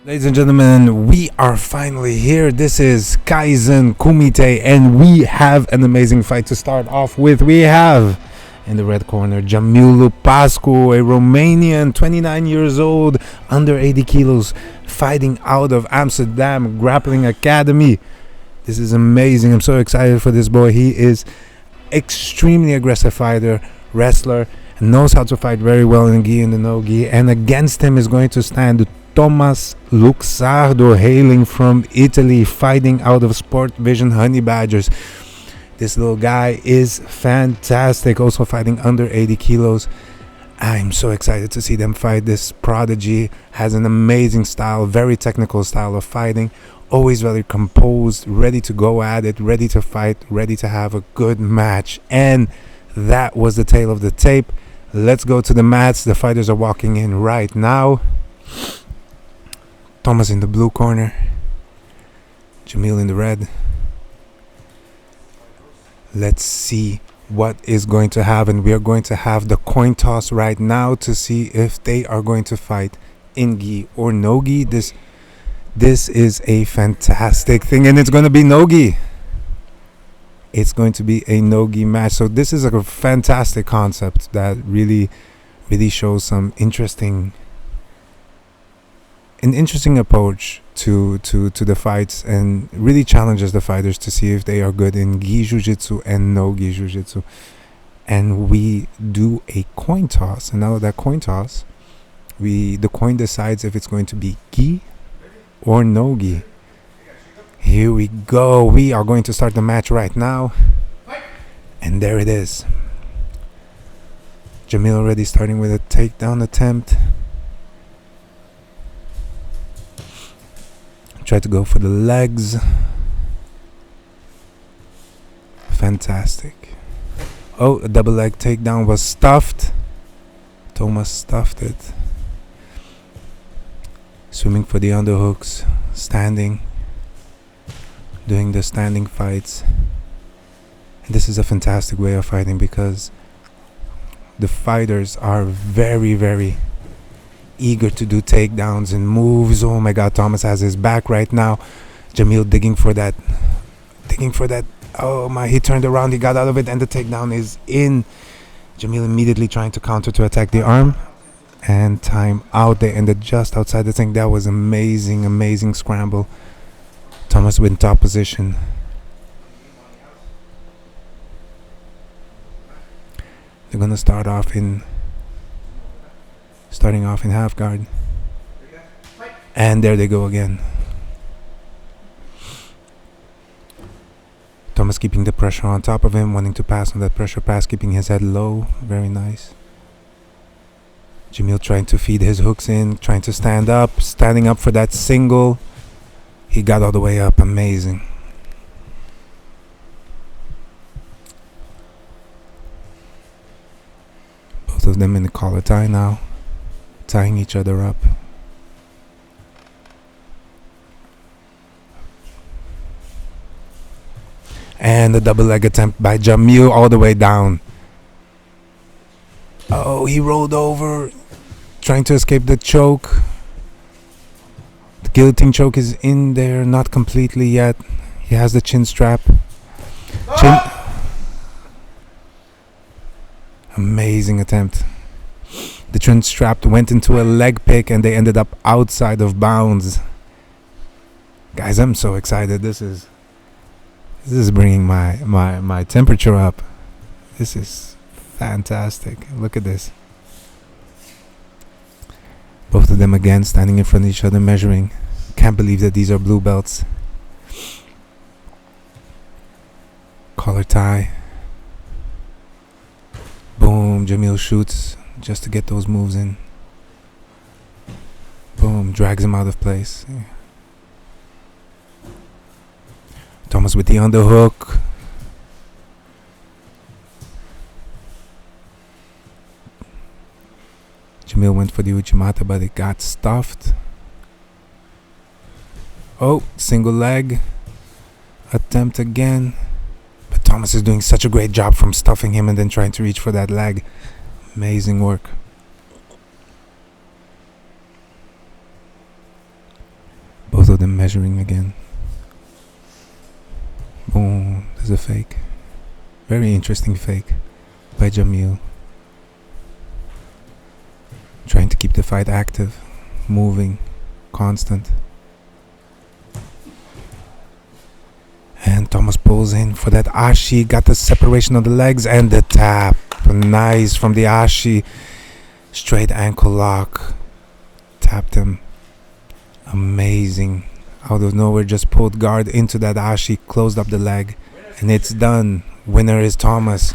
Ladies and gentlemen, we are finally here. This is Kaizen Kumite, and we have an amazing fight to start off with. We have in the red corner Jamil Lupascu, a Romanian, 29 years old, under 80 kilos, fighting out of Amsterdam Grappling Academy. This is amazing. I'm so excited for this boy. He is extremely aggressive fighter, wrestler, and knows how to fight very well in gi and the no gi. And against him is going to stand Thomas Luxardo, hailing from Italy, fighting out of Sport Vision Honey Badgers. This little guy is fantastic, also fighting under 80 kilos. I'm so excited to see them fight. This prodigy has an amazing style, very technical style of fighting, always very composed, ready to go at it, ready to fight, ready to have a good match. And that was the tail of the tape. Let's go to the mats. The fighters are walking in right now. Thomas in the blue corner, Jamil in the red. Let's see what is going to happen. We are going to have the coin toss right now to see if they are going to fight in gi or no gi. This is a fantastic thing, and it's going to be no gi. It's going to be a no gi match. So this is a fantastic concept that really shows some interesting approach to the fights, and really challenges the fighters to see if they are good in gi jiu-jitsu and no gi jiu-jitsu. And we do a coin toss, and now that coin toss, the coin decides if it's going to be gi or no gi. Here we go. We are going to start the match right now, and there it is. Jamil already starting with a takedown attempt. Try to go for the legs. Fantastic. Oh, a double leg takedown was stuffed. Thomas stuffed it. Swimming for the underhooks. Standing. Doing the standing fights. And this is a fantastic way of fighting, because the fighters are very eager to do takedowns and moves. Oh my god, Thomas has his back right now. Jamil digging for that. Oh my, he turned around, he got out of it, and the takedown is in. Jamil immediately trying to counter to attack the arm, and time out. They ended just outside the thing. That was amazing scramble. Thomas with top position. They're gonna starting off in half guard, and there they go again. Thomas keeping the pressure on top of him, wanting to pass on that pressure pass, keeping his head low. Very nice. Jamil trying to feed his hooks in, trying to standing up for that single. He got all the way up. Amazing. Both of them in the collar tie now, tying each other up. And the double leg attempt by Jamil, all the way down. Oh, he rolled over, trying to escape the choke. The guillotine choke is in there, not completely yet. He has the chin strap. Amazing attempt. The chin strap went into a leg pick, and they ended up outside of bounds. Guys, I'm so excited. This is bringing my temperature up. This is fantastic. Look at this. Both of them again standing in front of each other, measuring. Can't believe that these are blue belts. Collar tie. Boom, Jamil shoots just to get those moves in. Boom, drags him out of place. Thomas with the underhook. Jamil went for the Uchimata, but it got stuffed. Oh, single leg attempt again. But Thomas is doing such a great job from stuffing him and then trying to reach for that leg. Amazing work. them measuring again. Boom, there's a fake. Very interesting fake by Jamil. Trying to keep the fight active, moving, constant. And Thomas pulls in for that ashi, got the separation of the legs and the tap. Nice from the ashi. Straight ankle lock. Tapped him. Amazing. Out of nowhere, just pulled guard into that ashi, closed up the leg, and it's done. Winner is Thomas.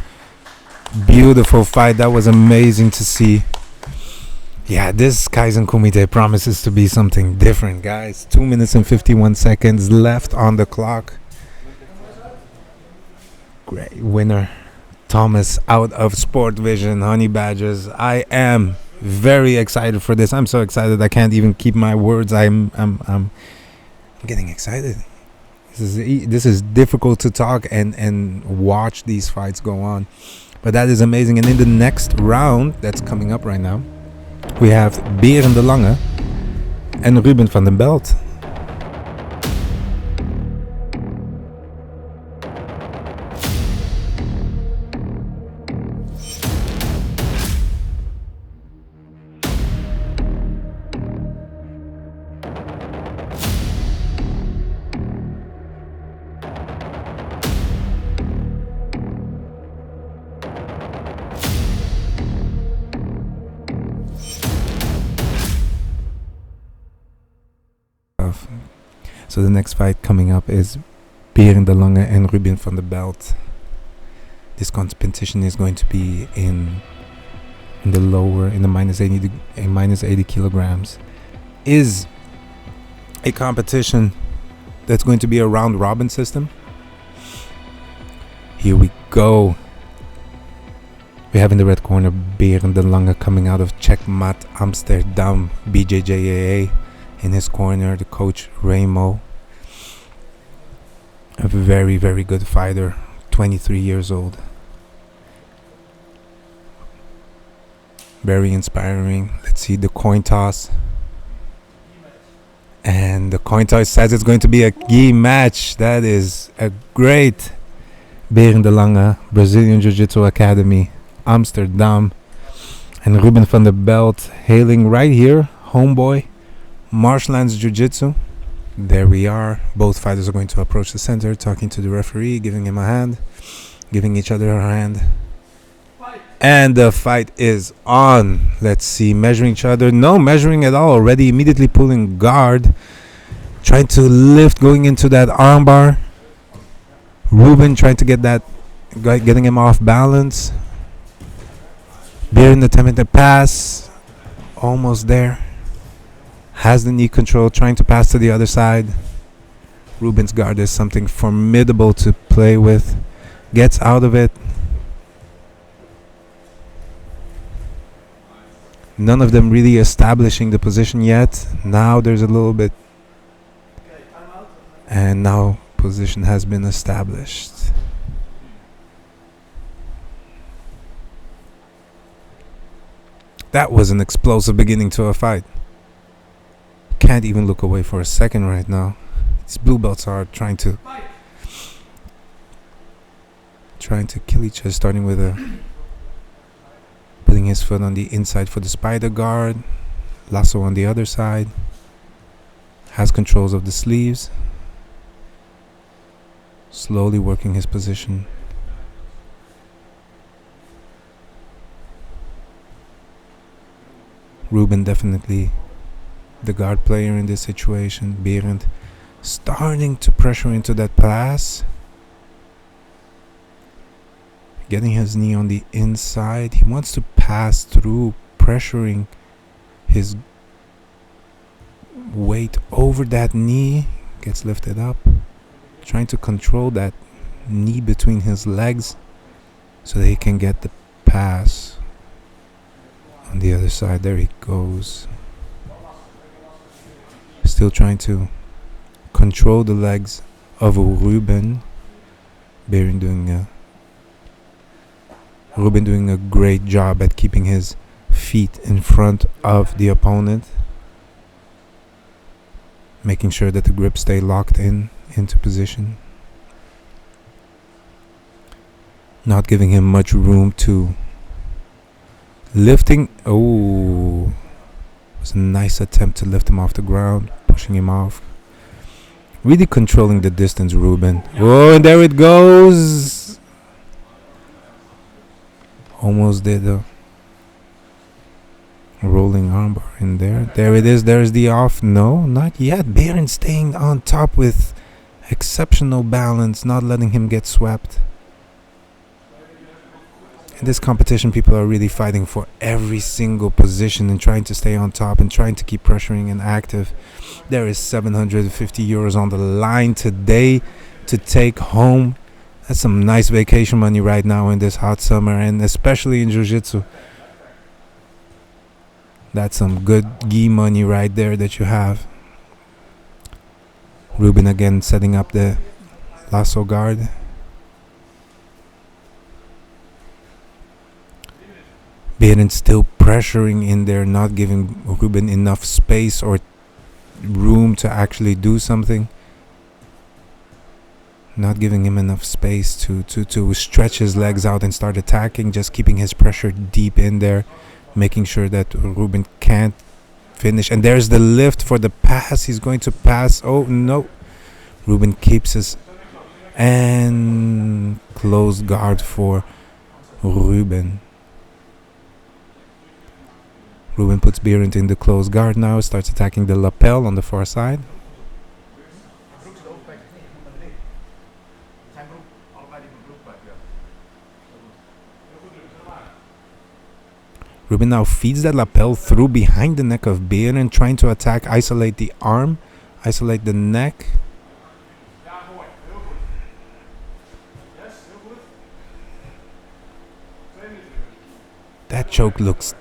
Beautiful fight. That was amazing to see. Yeah, this Kaizen Kumite promises to be something different, guys. 2 minutes and 51 seconds left on the clock. Great winner, Thomas, out of Sport Vision Honey Badgers. I am very excited for this. I'm so excited I can't even keep my words. I'm getting excited. This is difficult to talk and watch these fights go on, but that is amazing. And in the next round that's coming up right now, we have Berend de Lange and Ruben van den Belt. So the next fight coming up is Berend de Lange and Ruben van den Belt. This competition is going to be in the lower, in the minus 80 kilograms. Is a competition that's going to be a round robin system. Here we go. We have in the red corner Berend de Lange coming out of Checkmat Amsterdam BJJ. In his corner, the coach Remo. A very, very good fighter, 23 years old. Very inspiring. Let's see the coin toss. And the coin toss says it's going to be a gi match. That is a great Berend de Lange, Brazilian Jiu-Jitsu Academy, Amsterdam. And Ruben van den Belt hailing right here, homeboy, Marshlands Jiu-Jitsu. There we are. Both fighters are going to approach the center, talking to the referee, giving him a hand, giving each other a hand. And the fight is on. Let's see, measuring each other. No measuring at all already. Immediately pulling guard. Trying to lift, going into that armbar. Ruben trying to get that, getting him off balance. Berend attempting to pass. Almost there. Has the knee control, trying to pass to the other side. Ruben's guard is something formidable to play with. Gets out of it. None of them really establishing the position yet. Now there's a little bit. And now position has been established. That was an explosive beginning to a fight. Can't even look away for a second right now. These blue belts are trying to kill each other, starting with putting his foot on the inside for the spider guard. Lasso on the other side. Has controls of the sleeves. Slowly working his position. Ruben definitely the guard player in this situation. Berend starting to pressure into that pass. Getting his knee on the inside. He wants to pass through, pressuring his weight over that knee. Gets lifted up. Trying to control that knee between his legs so that he can get the pass on the other side. There he goes. Still trying to control the legs of Ruben. Berend Ruben doing a great job at keeping his feet in front of the opponent. making sure that the grip stay locked into position, not giving him much room to lifting. Oh, it was a nice attempt to lift him off the ground, pushing him off, really controlling the distance, Ruben. Oh, and there it goes. Almost did a rolling armbar in there. There it is. There's the off. No, not yet. Berend staying on top with exceptional balance, not letting him get swept. In this competition, people are really fighting for every single position and trying to stay on top and trying to keep pressuring and active. There is 750 euros on the line today to take home. That's some nice vacation money right now in this hot summer, and especially in Jiu-Jitsu. That's some good gi money right there that you have. Ruben again setting up the lasso guard. Berend still pressuring in there, not giving Ruben enough space or room to actually do something. Not giving him enough space to stretch his legs out and start attacking, just keeping his pressure deep in there, making sure that Ruben can't finish. And there's the lift for the pass. He's going to pass. Oh, no. Ruben keeps his... And closed guard for Ruben. Ruben puts Berend in the closed guard now, starts attacking the lapel on the far side. Ruben now feeds that lapel through behind the neck of Berend, trying to attack, isolate the arm, isolate the neck. That choke looks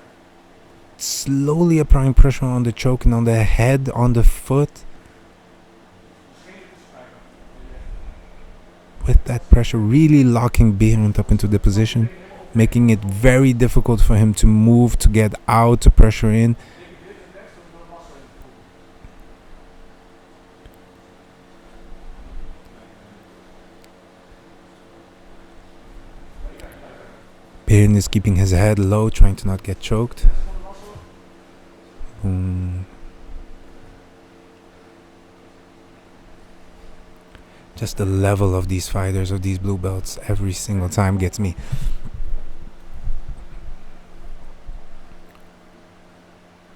slowly applying pressure on the choke and on the head, on the foot. With that pressure really locking Berend up into the position, making it very difficult for him to move, to get out, to pressure in. Berend is keeping his head low, trying to not get choked. Just the level of these fighters, of these blue belts, every single time gets me.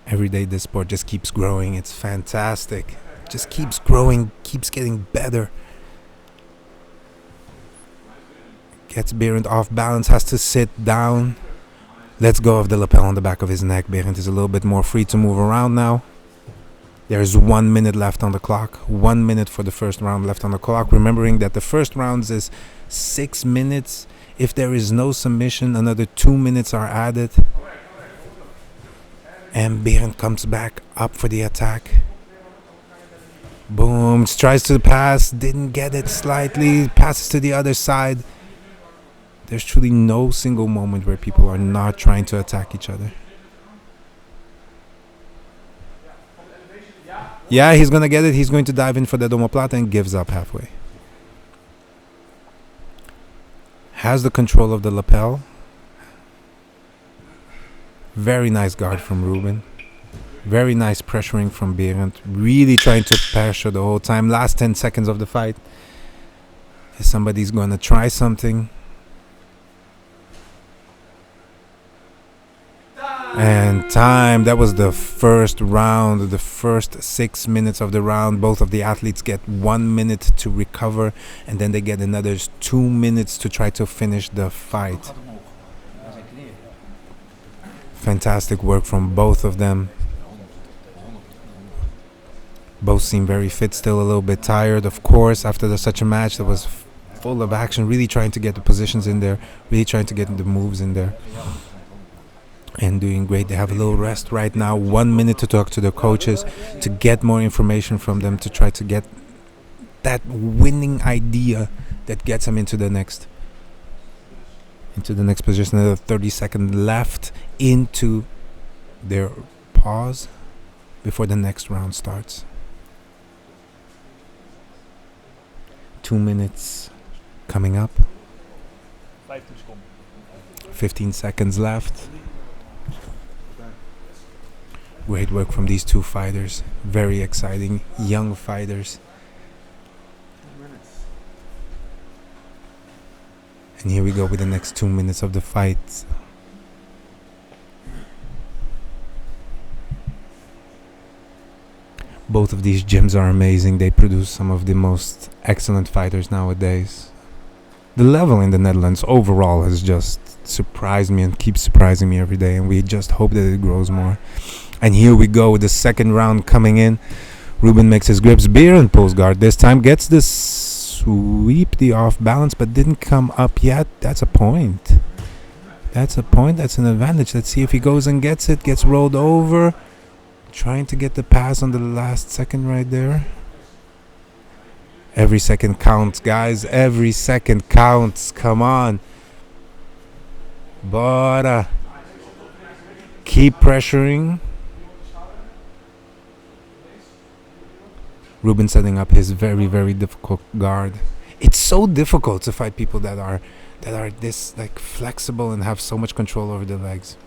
Every day this sport just keeps growing. It's fantastic. Just keeps growing, keeps getting better. Gets Berend off balance, has to sit down. Lets go of the lapel on the back of his neck. Berend is a little bit more free to move around now. There's 1 minute left on the clock. 1 minute for the first round left on the clock. Remembering that the first round is 6 minutes. If there is no submission, another 2 minutes are added. And Berend comes back up for the attack. Boom. Tries to pass. Didn't get it slightly. Passes to the other side. There's truly no single moment where people are not trying to attack each other. Yeah, he's going to get it. He's going to dive in for the omoplata and gives up halfway. Has the control of the lapel. Very nice guard from Ruben. Very nice pressuring from Berend. Really trying to pressure the whole time. Last 10 seconds of the fight. If somebody's going to try something. And time. That was the first round, the first 6 minutes of the round. Both of the athletes get 1 minute to recover, and then they get another 2 minutes to try to finish the fight. Fantastic work from both of them. Both seem very fit, still a little bit tired, of course, after such a match that was full of action, really trying to get the positions in there, really trying to get the moves in there. And doing great. They have a little rest right now. 1 minute to talk to the coaches, to get more information from them, to try to get that winning idea that gets them into the next position. Another 30 seconds left into their pause before the next round starts. 2 minutes coming up. 15 seconds left. Great work from these two fighters. Very exciting, young fighters. And here we go with the next 2 minutes of the fight. Both of these gyms are amazing. They produce some of the most excellent fighters nowadays. The level in the Netherlands overall has just surprised me and keeps surprising me every day, and we just hope that it grows more. And here we go with the second round coming in. Ruben makes his grips. Berend pulls guard this time, gets the sweep, the off balance, but didn't come up yet. That's a point. That's a point. That's an advantage. Let's see if he goes and gets it. Gets rolled over. Trying to get the pass on the last second right there. Every second counts, guys. Every second counts. Come on. But keep pressuring. Ruben setting up his very, very difficult guard. It's so difficult to fight people that are this like flexible and have so much control over their legs.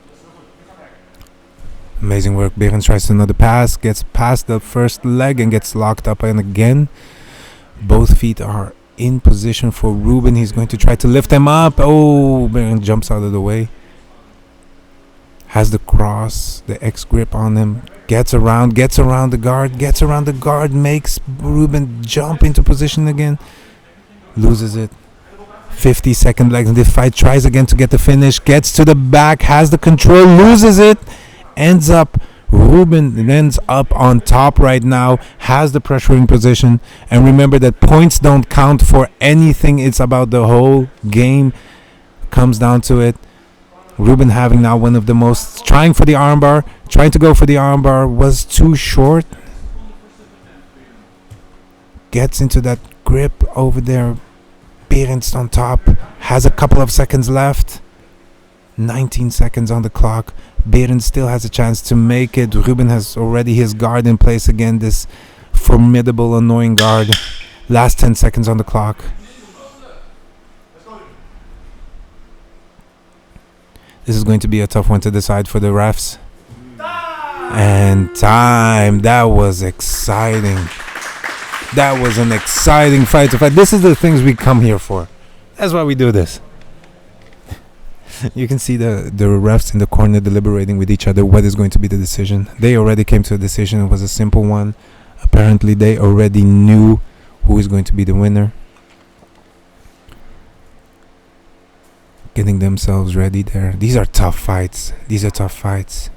Amazing work. Berend tries another pass, gets past the first leg and gets locked up, and again both feet are in position for Ruben. He's going to try to lift him up. Oh, Berend jumps out of the way. Has the cross, the X grip on him. Gets around the guard, makes Ruben jump into position again. Loses it. 50-second legs in the fight. Tries again to get the finish. Gets to the back, has the control, loses it. Ruben ends up on top right now, has the pressuring position. And remember that points don't count for anything. It's about the whole game. Comes down to it. Ruben having now one of the most, trying to go for the armbar, was too short. Gets into that grip over there. Berend's on top, has a couple of seconds left. 19 seconds on the clock. Berend still has a chance to make it. Ruben has already his guard in place again, this formidable, annoying guard. Last 10 seconds on the clock. This is going to be a tough one to decide for the refs. And time. That was exciting. That was an exciting fight to fight. This is the things we come here for. That's why we do this. You can see the refs in the corner deliberating with each other what is going to be the decision. They already came to a decision. It was a simple one. Apparently they already knew who is going to be the winner. Getting themselves ready there. These are tough fights. These are tough fighters.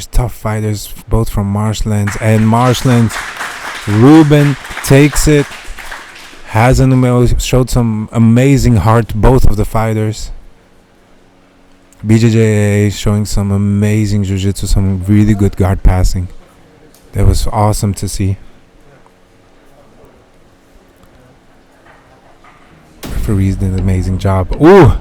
Tough fighters, both from Marshlands and Marshlands. Ruben takes it. Showed some amazing heart, both of the fighters. BJJ showing some amazing jiu-jitsu, some really good guard passing. That was awesome to see. Referees did an amazing job. Ooh,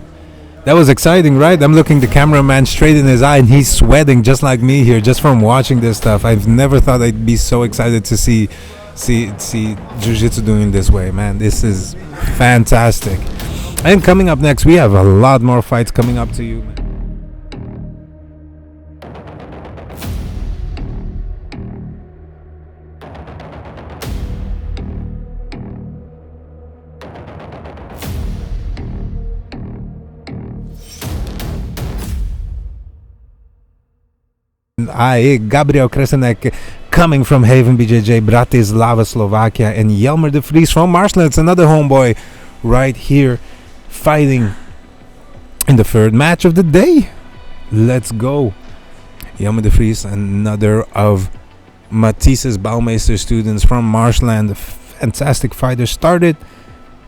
that was exciting, right? I'm looking the cameraman straight in his eye and he's sweating just like me here, just from watching this stuff. I've never thought I'd be so excited to see jiu-jitsu doing this way, man. This is fantastic. And coming up next, we have a lot more fights coming up to you, man. Gabriel Kresánek coming from Haven BJJ, Bratislava, Slovakia, and Jelmer de Vries from Marshlands, another homeboy right here fighting in the third match of the day. Let's go. Jelmer de Vries, another of Matisse's Bouwmeester students from Marshland, fantastic fighter, started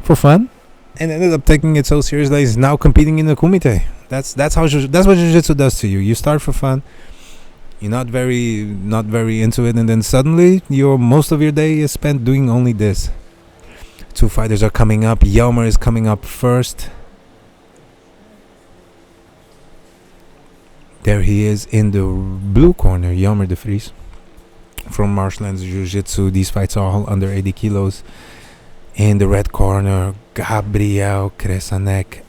for fun and ended up taking it so seriously. He's now competing in the Kumite. That's what jiu-jitsu does to you. You start for fun. You're not very into it, and then suddenly most of your day is spent doing only this. Two fighters are coming up. Jelmer is coming up first. There he is in the blue corner, Jelmer de Vries. from martial arts jiu-jitsu. These fights are all under 80 kilos. In the red corner, Gabriel Kresánek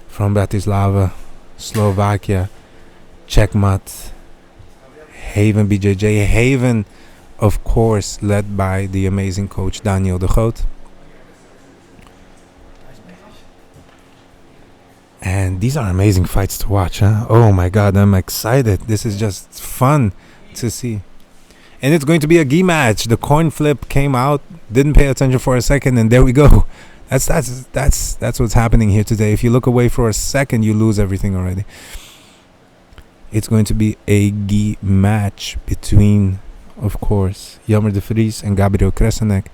from Bratislava, Slovakia. Checkmate. Haven BJJ. Haven, of course, led by the amazing coach Daniel de Groot. And these are amazing fights to watch, huh? Oh my god, I'm excited. This is just fun to see. And it's going to be a gi match. The coin flip came out, didn't pay attention for a second, and there we go. That's what's happening here today. If you look away for a second, you lose everything already. It's going to be a gi match between, of course, Jelmer de Vries and Gabriel Kresánek,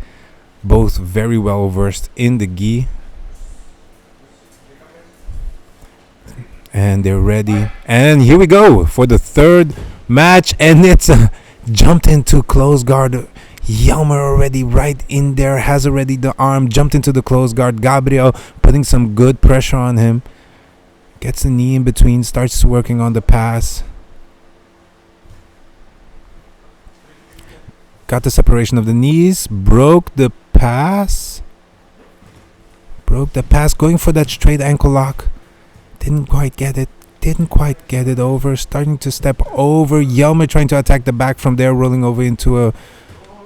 both very well versed in the gi. And they're ready. And here we go for the third match. And it's jumped into close guard. Jelmer already right in there. Has already the arm. Jumped into the close guard. Gabriel putting some good pressure on him. Gets the knee in between. Starts working on the pass. Got the separation of the knees. Broke the pass. Going for that straight ankle lock. Didn't quite get it over. Starting to step over. Jelmer trying to attack the back from there. Rolling over into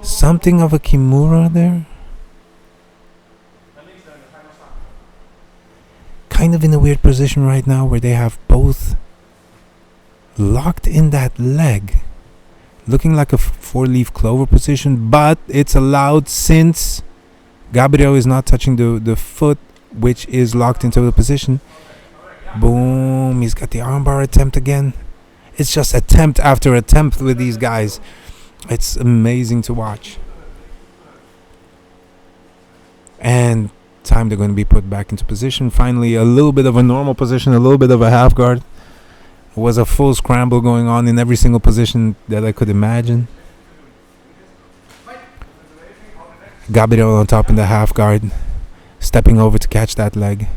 something of a Kimura there. Kind of in a weird position right now where they have both locked in that leg. Looking like a four-leaf clover position. But it's allowed since Gabriel is not touching the foot, which is locked into the position. Boom, he's got the armbar attempt again. It's just attempt after attempt with these guys. It's amazing to watch. And time they're going to be put back into position. Finally, a little bit of a normal position, a little bit of a half guard. It was a full scramble going on in every single position that I could imagine. Gabriel on top in the half guard, stepping over to catch that leg.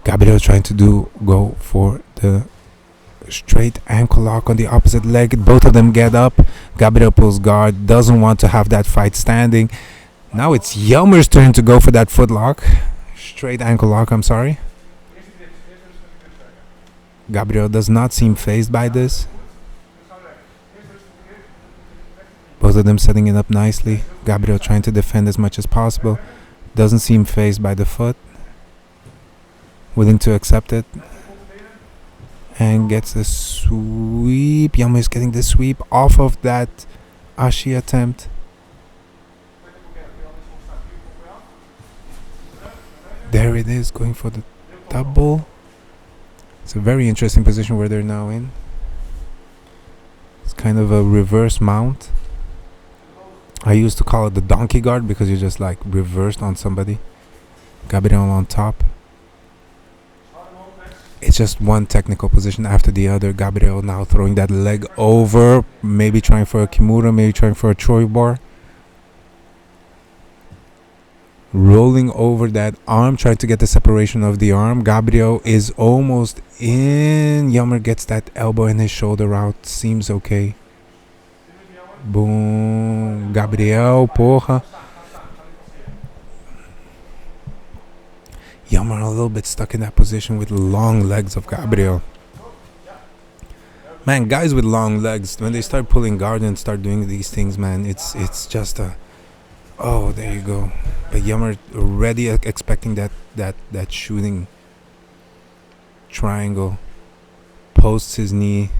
Gabriel trying to go for the straight ankle lock on the opposite leg. Both of them get up. Gabriel pulls guard. Doesn't want to have that fight standing. Now it's Jelmer's turn to go for that foot lock. Straight ankle lock, I'm sorry. Gabriel does not seem fazed by this. Both of them setting it up nicely. Gabriel trying to defend as much as possible. Doesn't seem fazed by the foot. Willing to accept it. And gets the sweep. Jelmer is getting the sweep off of that Ashi attempt. There it is, going for the double. It's a very interesting position where they're now in. It's kind of a reverse mount. I used to call it the donkey guard because you're just like reversed on somebody. Gabriel on top. It's just one technical position after the other. Gabriel now throwing that leg over. Maybe trying for a Kimura, maybe trying for a Choi bar. Rolling over that arm, trying to get the separation of the arm. Gabriel is almost in. Jelmer gets that elbow and his shoulder out. Seems okay. Boom. Gabriel, porra. Jelmer a little bit stuck in that position with long legs of Gabriel. Man, guys with long legs, when they start pulling guard and start doing these things, man, it's just a... Oh, there you go. But Jelmer already expecting that shooting triangle. Posts his knee,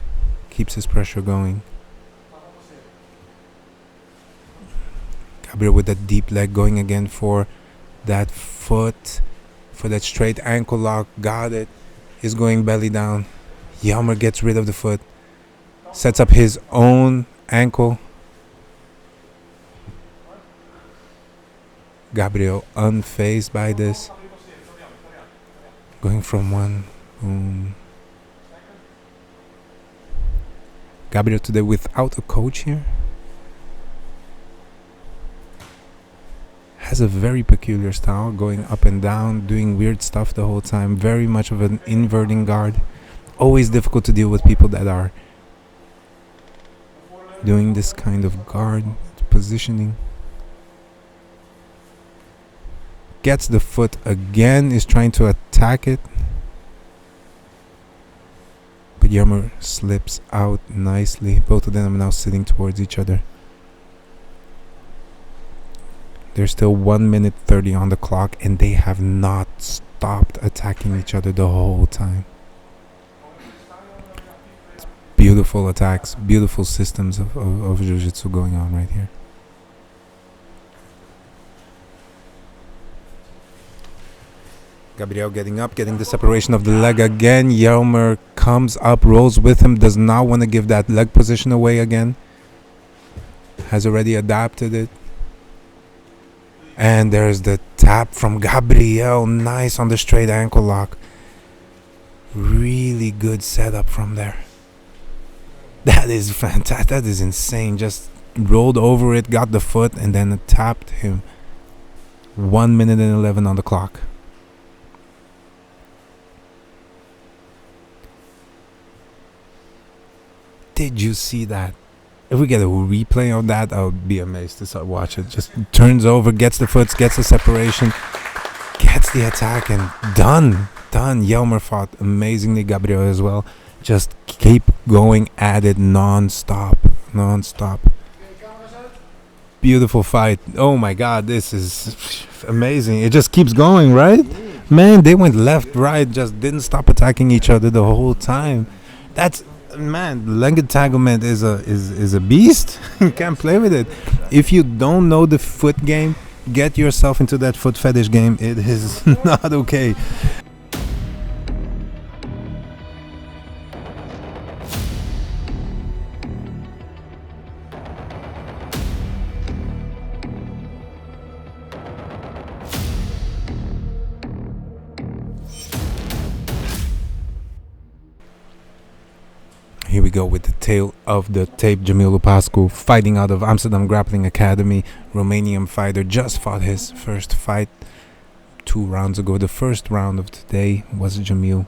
keeps his pressure going. Gabriel with that deep leg going again for that foot. For that straight ankle lock. Got it. Is going belly down. Jelmer gets rid of the foot. Sets up his own ankle. Gabriel unfazed by this. Going from one. Boom. Gabriel today without a coach here. has a very peculiar style, going up and down, doing weird stuff the whole time. Very much of an inverting guard. Always difficult to deal with people that are doing this kind of guard positioning. Gets the foot again, is trying to attack it. But Jelmer slips out nicely. Both of them are now sitting towards each other. There's still 1 minute 30 on the clock, and they have not stopped attacking each other the whole time. It's beautiful attacks, beautiful systems of jiu-jitsu going on right here. Gabriel getting up, getting the separation of the leg again. Jelmer comes up, rolls with him, does not want to give that leg position away again. Has already adapted it. And there's the tap from Gabriel. Nice on the straight ankle lock. Really good setup from there. That is fantastic. That is insane. Just rolled over it, got the foot, and then tapped him. 1 minute and 11 on the clock. Did you see that? If we get a replay of that, I would be amazed to start watch it. Just turns over, gets the foots, gets the separation, gets the attack, and done. Jelmer fought amazingly. Gabriel as well. Just keep going at it non-stop. Beautiful fight. Oh my God, this is amazing. It just keeps going, right? Man, they went left, right, just didn't stop attacking each other the whole time. That's... Man, leg entanglement is a beast. You can't play with it. If you don't know the foot game, get yourself into that foot fetish game. It is not okay. Here we go with the tail of the tape. Jamil Lupascu fighting out of Amsterdam Grappling Academy. Romanian fighter, just fought his first fight 2 rounds ago. The first round of today was Jamil.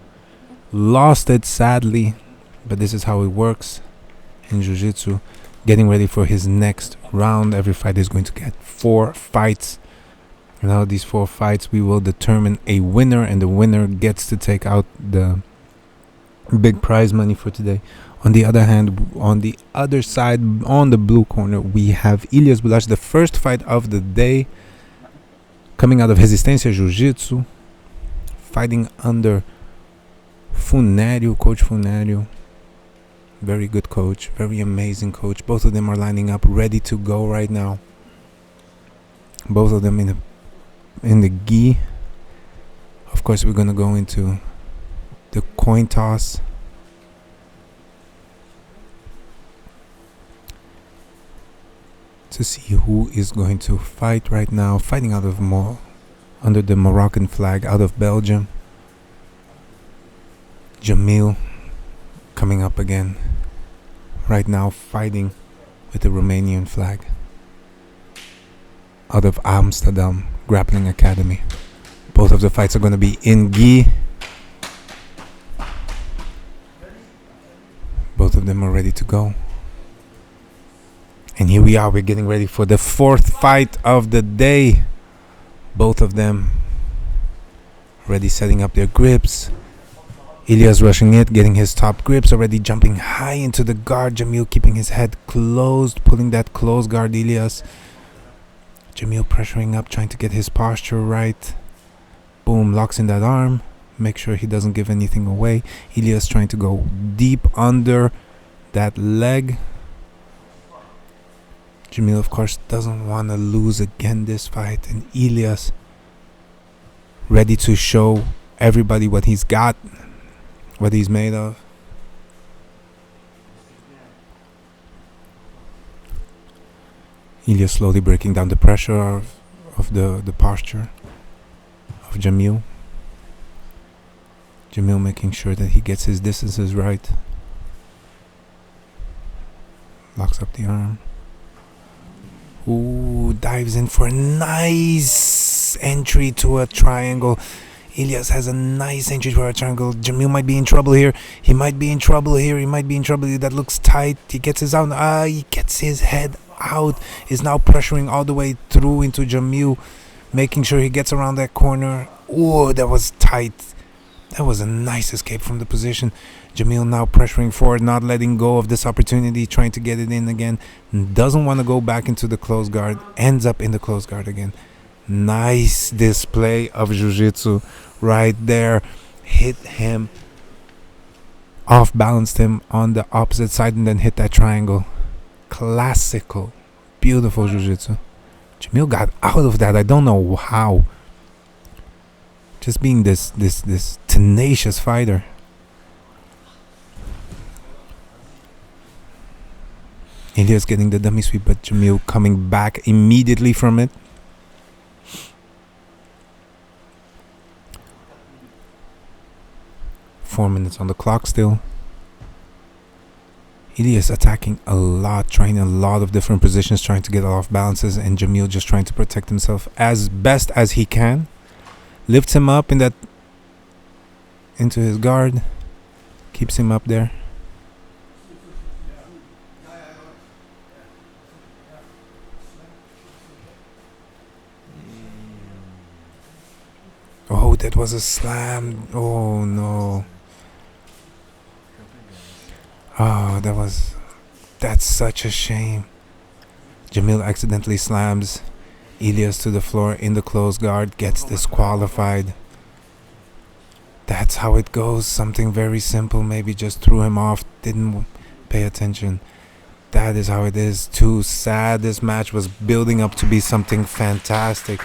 Lost it sadly, but this is how it works in Jiu-Jitsu. Getting ready for his next round. Every fighter is going to get 4 fights. And out of these 4 fights, we will determine a winner, and the winner gets to take out the big prize money for today. On the other hand, on the other side, on the blue corner, we have Ilias Boulaich, the first fight of the day, coming out of Resistência Jiu-Jitsu, fighting under Funério, Coach Funério. Very good coach, very amazing coach. Both of them are lining up, ready to go right now. Both of them in the gi. Of course, we're gonna go into the coin toss. To see who is going to fight right now. Fighting out of under the Moroccan flag, out of Belgium. Jamil coming up again. Right now fighting with the Romanian flag. Out of Amsterdam Grappling Academy. Both of the fights are going to be in gi. Both of them are ready to go. And here we are, we're getting ready for the 4th fight of the day. Both of them already setting up their grips. Ilias rushing it, getting his top grips, already jumping high into the guard. Jamil keeping his head closed, pulling that close guard, Ilias. Jamil pressuring up, trying to get his posture right. Boom, locks in that arm. Make sure he doesn't give anything away. Ilias trying to go deep under that leg. Jamil, of course, doesn't want to lose again this fight. And Ilias ready to show everybody what he's got, what he's made of. Ilias slowly breaking down the pressure of the posture of Jamil. Jamil making sure that he gets his distances right. Locks up the arm. Ooh, dives in for a nice entry to a triangle. Ilias has a nice entry for a triangle. Jamil might be in trouble here. He might be in trouble here. That looks tight. He gets his out. He gets his head out. Is now pressuring all the way through into Jamil, making sure he gets around that corner. Oh, that was tight. That was a nice escape from the position. Jamil now pressuring forward, not letting go of this opportunity, trying to get it in again. Doesn't want to go back into the close guard. Ends up in the close guard again. Nice display of jiu-jitsu right there. Hit him, off balanced him on the opposite side, and then hit that triangle. Classical, beautiful jiu-jitsu. Jamil got out of that. I don't know how. Just being this tenacious fighter. Ilias getting the dummy sweep, but Jamil coming back immediately from it. Four minutes on the clock still. Ilias attacking a lot, trying a lot of different positions, trying to get off balances, and Jamil just trying to protect himself as best as he can. Lifts him up into his guard, keeps him up there. Oh, that was a slam. Oh no. Oh, that's such a shame. Jamil accidentally slams Ilias to the floor in the close guard, gets disqualified. That's how it goes. Something very simple, maybe just threw him off, didn't pay attention. That is how it is. Too sad. This match was building up to be something fantastic.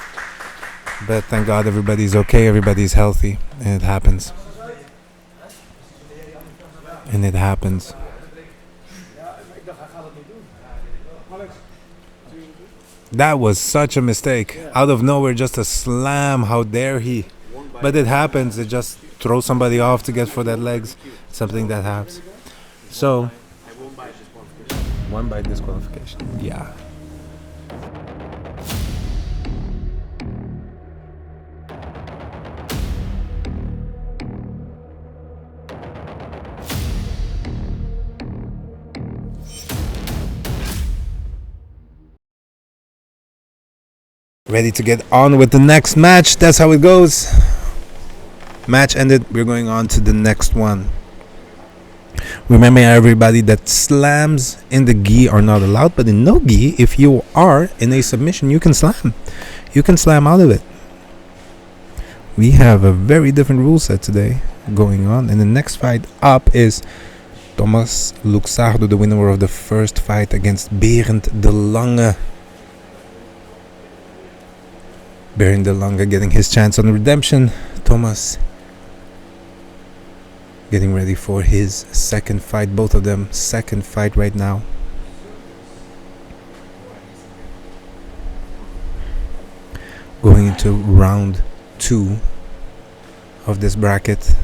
But thank God everybody's okay, everybody's healthy, and it happens. And it happens. That was such a mistake. Out of nowhere, just a slam. How dare he? But it happens. It just throws somebody off to get for that legs. Something that happens. So, one by disqualification. Yeah. Ready to get on with the next match. That's how it goes. Match ended. We're going on to the next one. Remember, everybody, that slams in the gi are not allowed, but in no gi, if you are in a submission, you can slam. You can slam out of it. We have a very different rule set today going on. And the next fight up is Thomas Luxardo, the winner of the first fight against Berend de Lange. Berend de Lange getting his chance on redemption. Thomas getting ready for his second fight. Both of them second fight right now. Going into round 2 of this bracket.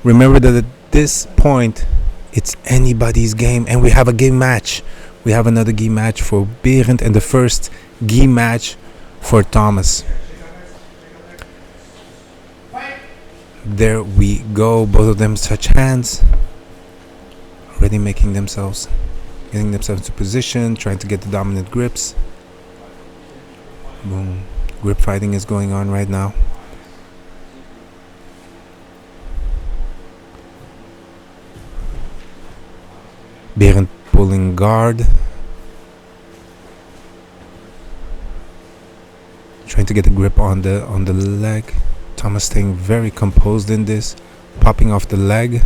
Remember that at this point it's anybody's game, and we have a game match. We have another gi match for Berend and the first gi match for Thomas. There we go. Both of them touch hands. Already getting themselves into position, trying to get the dominant grips. Boom. Grip fighting is going on right now. Berend pulling guard, trying to get a grip on the leg. Thomas staying very composed in this, popping off the leg.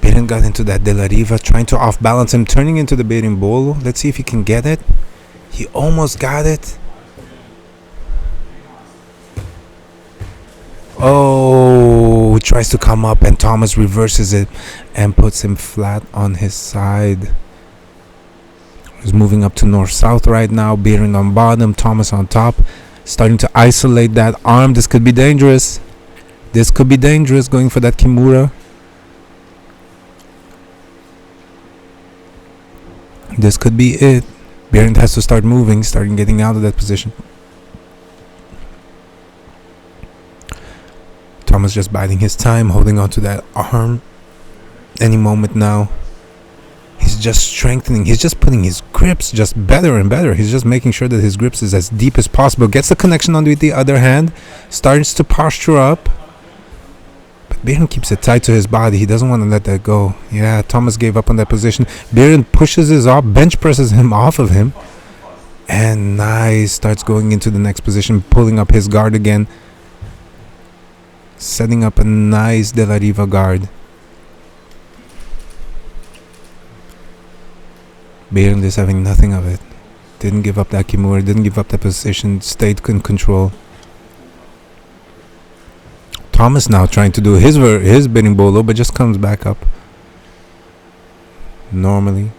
Berend got into that de la Riva, trying to off balance him, turning into the berimbolo. Let's see if he can get it. He almost got it. Oh, tries to come up, and Thomas reverses it and puts him flat on his side. He's moving up to north-south right now. Berend on bottom, Thomas on top. starting to isolate that arm. This could be dangerous. This could be dangerous, going for that Kimura. This could be it. Berend has to start moving, starting getting out of that position. Thomas just biding his time, holding on to that arm. Any moment now. He's just strengthening. He's just putting his grips just better and better. He's just making sure that his grips is as deep as possible. Gets the connection on with the other hand. Starts to posture up. But Berend keeps it tight to his body. He doesn't want to let that go. Yeah, Thomas gave up on that position. Berend pushes his off, bench presses him off of him. And nice. Starts going into the next position, pulling up his guard again. Setting up a nice De La Riva guard. Berend is having nothing of it. Didn't give up that Kimura, didn't give up that position, stayed in control. Thomas now trying to do his berimbolo, but just comes back up. Normally.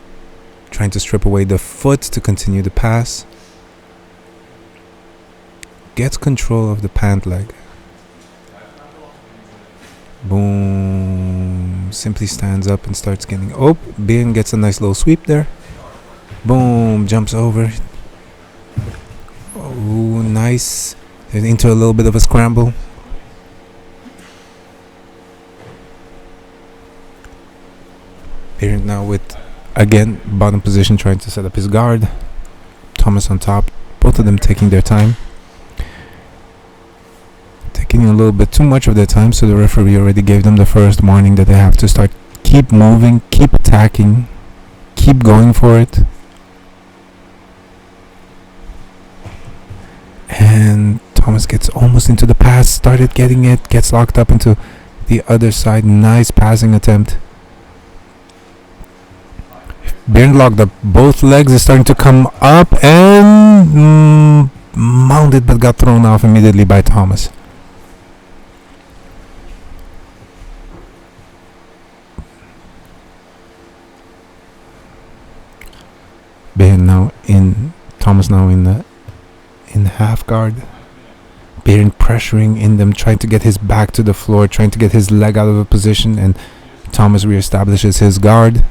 Trying to strip away the foot to continue the pass. Gets control of the pant leg. Boom. Simply stands up and starts getting... Oh, Berend gets a nice little sweep there. Boom, jumps over. Oh, nice. They're into a little bit of a scramble. Berend now with, again, bottom position, trying to set up his guard. Thomas on top. Both of them taking their time. Taking a little bit too much of their time, so the referee already gave them the first warning that they have to start. Keep moving, keep attacking, keep going for it. And Thomas gets almost into the pass, started getting it, gets locked up into the other side. Nice passing attempt. Berend locked up both legs, is starting to come up and mounted, but got thrown off immediately by Thomas. Berend now in, Thomas now in the half guard. Berend pressuring in them, trying to get his back to the floor, trying to get his leg out of a position, and Thomas reestablishes his guard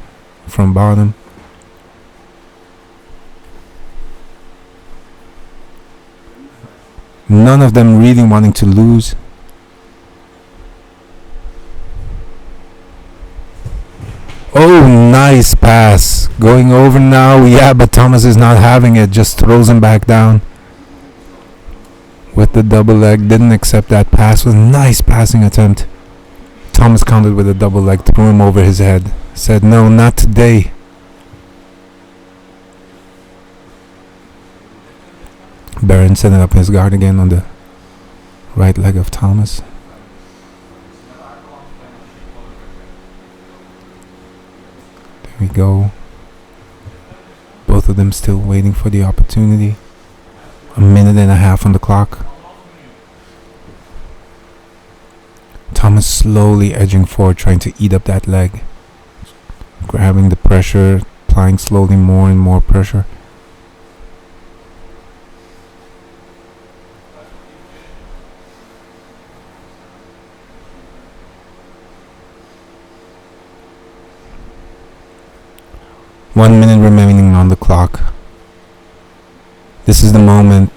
from bottom. None of them really wanting to lose. Oh, nice pass. Going over now. Yeah, but Thomas is not having it. Just throws him back down. With the double leg. Didn't accept that pass. Was a nice passing attempt. Thomas countered with a double leg. Threw him over his head. Said, no, not today. Berend setting up his guard again on the right leg of Thomas. There we go. Both of them still waiting for the opportunity. A minute and a half on the clock. Thomas slowly edging forward, trying to eat up that leg. Grabbing the pressure, applying slowly more and more pressure. One minute remaining on the clock. This is the moment.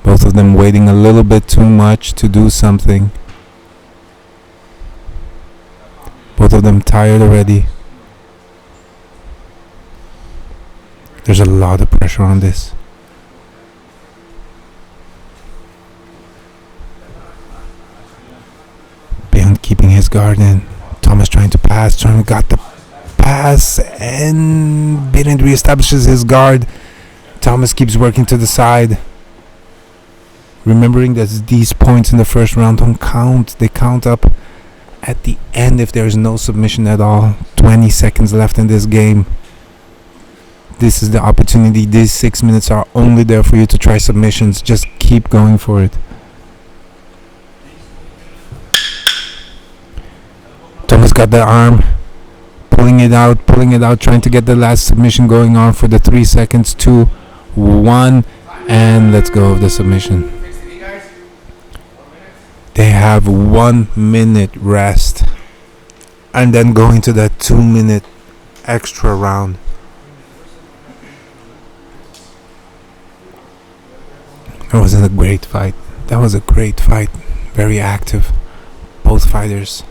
Both of them waiting a little bit too much to do something. Both of them tired already. There's a lot of pressure on this. Berend keeping his guard in. Thomas trying to pass, got the pass, and Berend reestablishes his guard. Thomas keeps working to the side. Remembering that these points in the first round don't count. They count up at the end if there is no submission at all. 20 seconds left in this game. This is the opportunity. These 6 minutes are only there for you to try submissions. Just keep going for it. Thomas got the arm. Pulling it out, trying to get the last submission going on for the 3 seconds. 2, 1. And let's go of the submission. They have 1 minute rest and then going to that 2 minute extra round. That was a great fight. Very active. Both fighters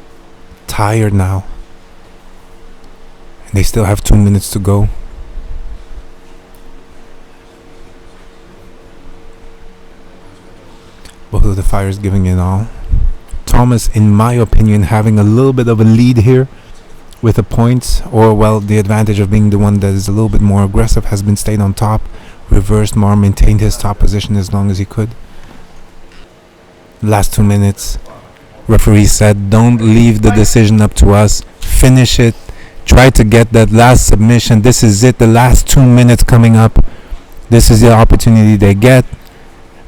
tired now. And they still have 2 minutes to go. Both of the fighters giving it all. Thomas, in my opinion, having a little bit of a lead here with the points, or well, the advantage of being the one that is a little bit more aggressive, has been stayed on top, reversed more, maintained his top position as long as he could. Last 2 minutes, referee said, don't leave the decision up to us, finish it, try to get that last submission. This is it, the last 2 minutes coming up. This is the opportunity they get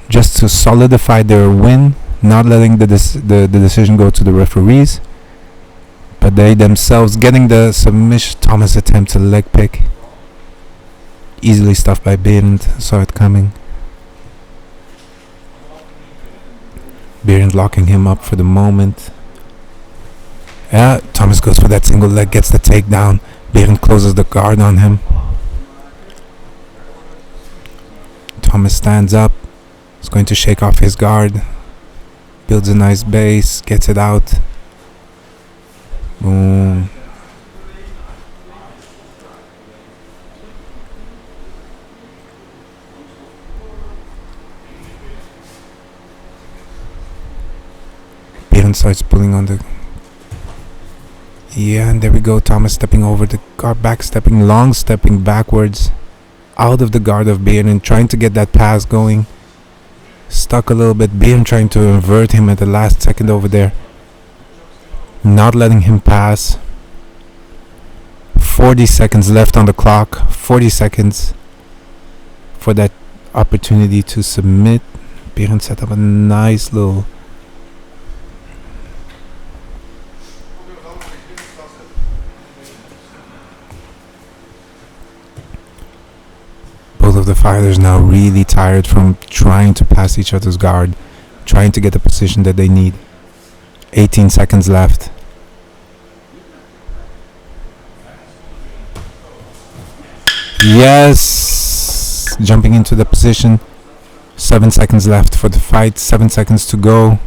just to solidify their win, not letting the decision go to the referees, but they themselves getting the submission. Thomas attempts a leg pick, easily stuffed by Berend, saw it coming. Berend locking him up for the moment. Yeah, Thomas goes for that single leg, gets the takedown. Berend closes the guard on him. Thomas stands up, is going to shake off his guard, builds a nice base, gets it out. Boom. Berend starts pulling on the... Yeah, and there we go. Thomas stepping over the guard, back-stepping, long-stepping backwards out of the guard of Berend, trying to get that pass going. Stuck a little bit. Berend trying to invert him at the last second over there. Not letting him pass. 40 seconds left on the clock. 40 seconds for that opportunity to submit. Berend set up a nice little... Both of the fighters now really tired from trying to pass each other's guard, trying to get the position that they need. 18 seconds left. Yes! Jumping into the position. 7 seconds left for the fight. 7 seconds to go.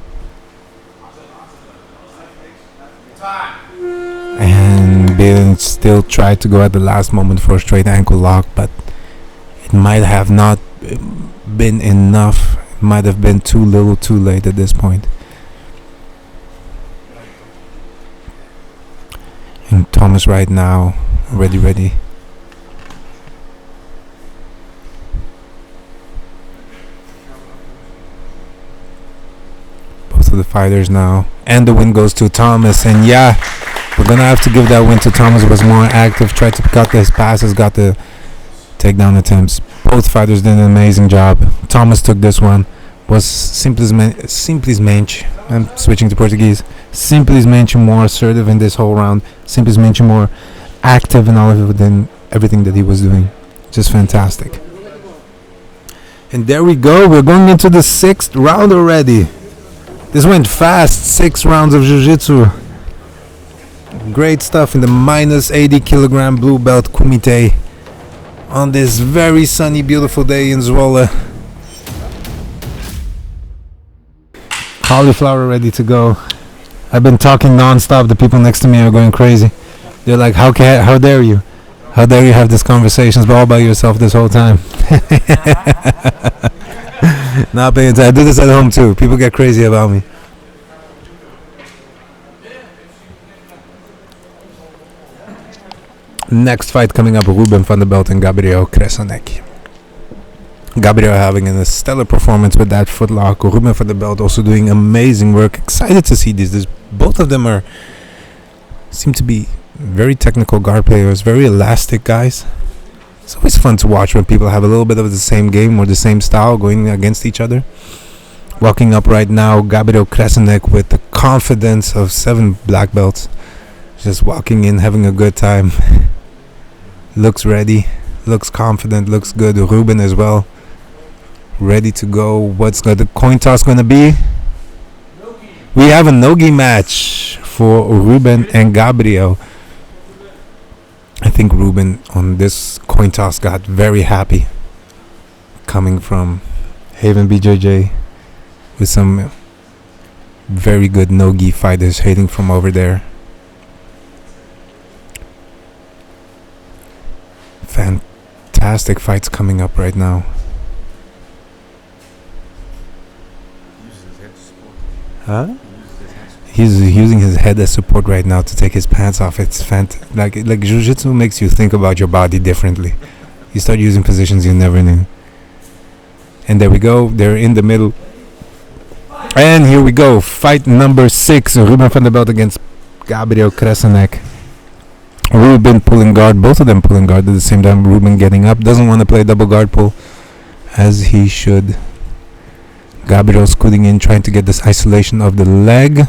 And Berend still tried to go at the last moment for a straight ankle lock, but it might have not been enough. It might have been too little too late at this point. And Thomas right now, ready. Both of the fighters now. And the win goes to Thomas. And yeah, we're going to have to give that win to Thomas. Was more active, tried to cut his passes, got the takedown attempts. Both fighters did an amazing job. Thomas took this one. Was simplesmente, I'm switching to Portuguese, simplesmente more assertive in this whole round. Simplesmente more active in all of it than everything that he was doing. Just fantastic. And there we go. We're going into the 6th round already. This went fast. 6 rounds of jiu-jitsu. Great stuff in the minus 80 kilogram blue belt Kumite on this very sunny, beautiful day in Zwolle. Cauliflower ready to go. I've been talking non-stop. The people next to me are going crazy. They're like, how dare you? How dare you have these conversations all by yourself this whole time? Not paying attention. I do this at home too. People get crazy about me. Next fight coming up, Ruben van der Belt and Gabriel Kresánek. Gabriel having a stellar performance with that footlock. Ruben van der Belt also doing amazing work. Excited to see these. Both of them seem to be very technical guard players, very elastic guys. It's always fun to watch when people have a little bit of the same game or the same style going against each other. Walking up right now, Gabriel Kresánek with the confidence of 7 black belts. Just walking in, having a good time. Looks ready, looks confident, looks good. Ruben as well. ready to go. What's the coin toss going to be? We have a nogi match for Ruben and Gabriel. I think Ruben on this coin toss got very happy, coming from Haven BJJ with some very good no-gi fighters hating from over there. Fantastic fights coming up right now. Huh? He's using his head as support right now to take his pants off. It's like jiu-jitsu makes you think about your body differently. You start using positions you never knew. And there we go. They're in the middle. And here we go. Fight number 6. Ruben van der Belt against Gabriel Kresánek. Ruben pulling guard. Both of them pulling guard at the same time. Ruben getting up. Doesn't want to play double guard pull, as he should. Gabriel scooting in, trying to get this isolation of the leg.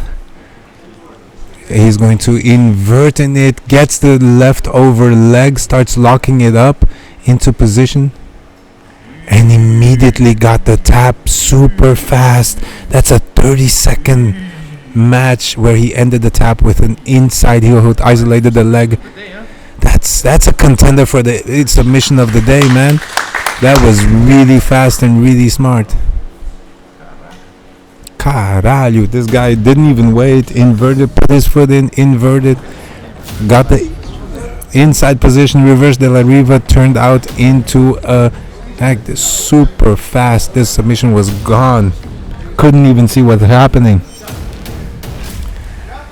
He's going to invert in it. Gets the leftover leg. Starts locking it up into position. And immediately got the tap super fast. That's a 30-second match where he ended the tap with an inside heel hook, isolated the leg. That's a contender for the submission of the day, man. That was really fast and really smart. Caralho, this guy didn't even wait. Inverted, put his foot in, inverted. Got the inside position, reverse de la Riva, turned out into a act super fast. This submission was gone. Couldn't even see what's happening.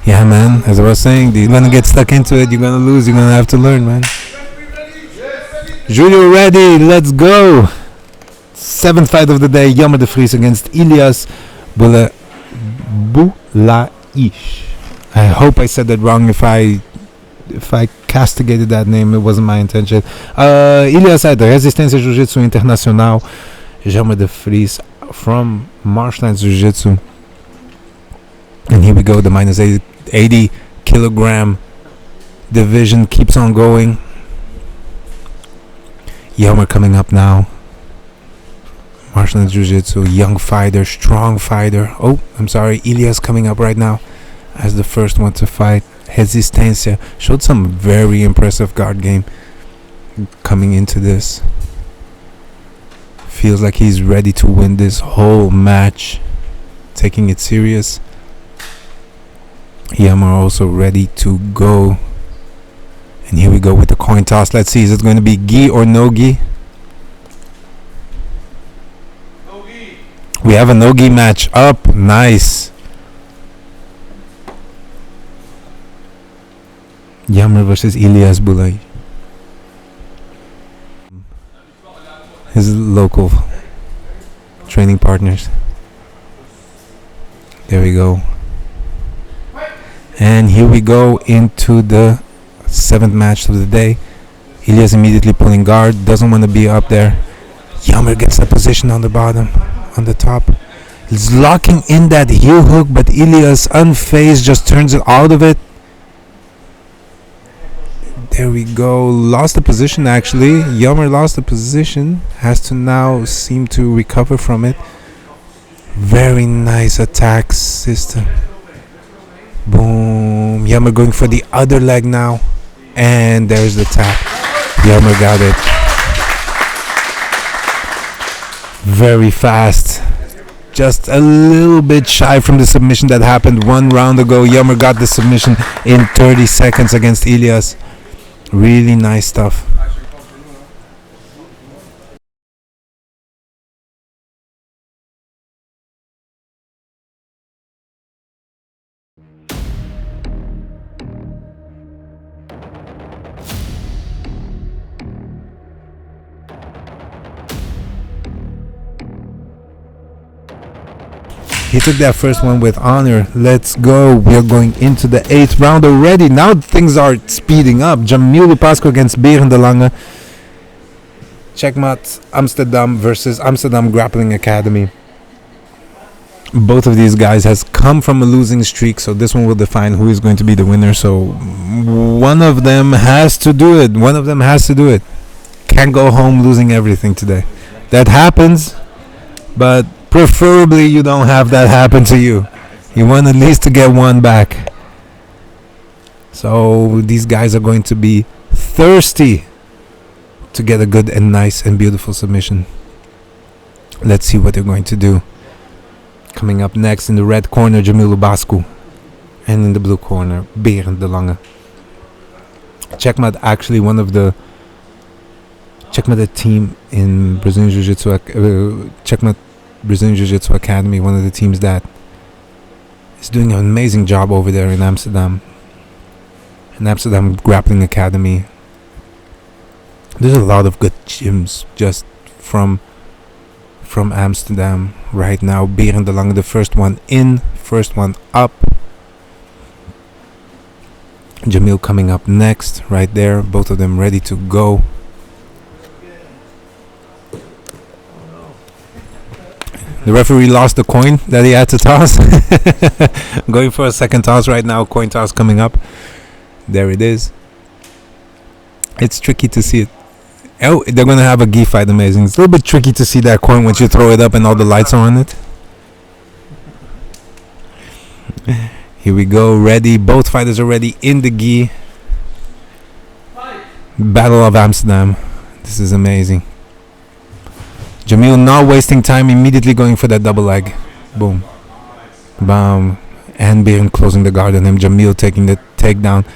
Yeah, man, as I was saying, you're gonna get stuck into it, you're gonna lose, you're gonna have to learn, man. Julio ready, let's go. 7th fight of the day, Jelmer de Vries against Ilias Boulaich. I hope I said that wrong. If I castigated that name, it wasn't my intention. Ilias had Resistência Jiu-Jitsu Internacional. Jelmer de Vries from Marshlands Jiu-Jitsu. And here we go, the minus 80 kilogram division keeps on going. Jelmer coming up now. Marshlands Jiu-Jitsu, young fighter, strong fighter. Oh, I'm sorry, Ilias coming up right now as the first one to fight. Resistência showed some very impressive guard game coming into this. Feels like he's ready to win this whole match, taking it serious. Jelmer also ready to go. And here we go with the coin toss. Let's see, is it going to be gi or no gi? We have a no-gi match up. Nice. Jelmer versus Ilias Boulaich. His local training partners. There we go. And here we go into the 7th match of the day. Ilias immediately pulling guard. Doesn't want to be up there. Jelmer gets the position on the bottom. On the top, he's locking in that heel hook, but Ilias unfazed just turns it out of it. There we go. Lost the position actually. Jelmer lost the position. Has to now seem to recover from it. Very nice attack system. Boom. Jelmer going for the other leg now. And there's the tap. Jelmer got it. Very fast. Just a little bit shy from the submission that happened 1 round ago. Jelmer got the submission in 30 seconds against Ilias. Really nice stuff. He took that first one with honor. Let's go. We are going into the 8th round already. Now things are speeding up. Jamil Lupascu against Berend Lange. Checkmate Amsterdam versus Amsterdam Grappling Academy. Both of these guys has come from a losing streak, so this one will define who is going to be the winner. So one of them has to do it. One of them has to do it. Can't go home losing everything today. That happens. But preferably you don't have that happen to you. You want at least to get one back. So these guys are going to be thirsty to get a good and nice and beautiful submission. Let's see what they're going to do. Coming up next in the red corner, Jamil Lupascu. And in the blue corner, Berend de Lange. Checkmat actually one of the... Checkmat the team in Brazilian Jiu-Jitsu... Checkmat Brazilian Jiu-Jitsu Academy, one of the teams that is doing an amazing job over there in Amsterdam. In Amsterdam Grappling Academy. There's a lot of good gyms just from Amsterdam right now. Berend de Lange, the first one in, first one up. Jamil coming up next, right there. Both of them ready to go. The referee lost the coin that he had to toss. Going for a second toss right now. Coin toss coming up. There it is. It's tricky to see it. Oh, they're going to have a gi fight. Amazing. It's a little bit tricky to see that coin once you throw it up and all the lights are on it. Here we go. Ready. Both fighters are ready in the gi. Battle of Amsterdam. This is amazing. Jamil not wasting time. Immediately going for that double leg. Boom. Bam. And Berend closing the guard on him. Jamil taking the takedown.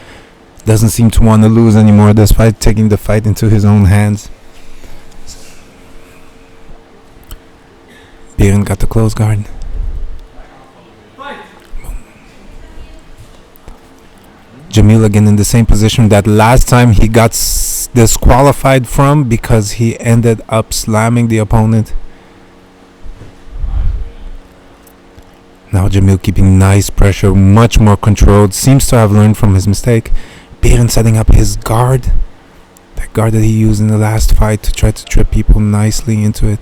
Doesn't seem to want to lose anymore despite taking the fight into his own hands. Berend got the close guard. Jamil again in the same position that last time he got disqualified from because he ended up slamming the opponent. Now Jamil keeping nice pressure, much more controlled. Seems to have learned from his mistake. Berend setting up his guard. That guard that he used in the last fight to try to trip people nicely into it.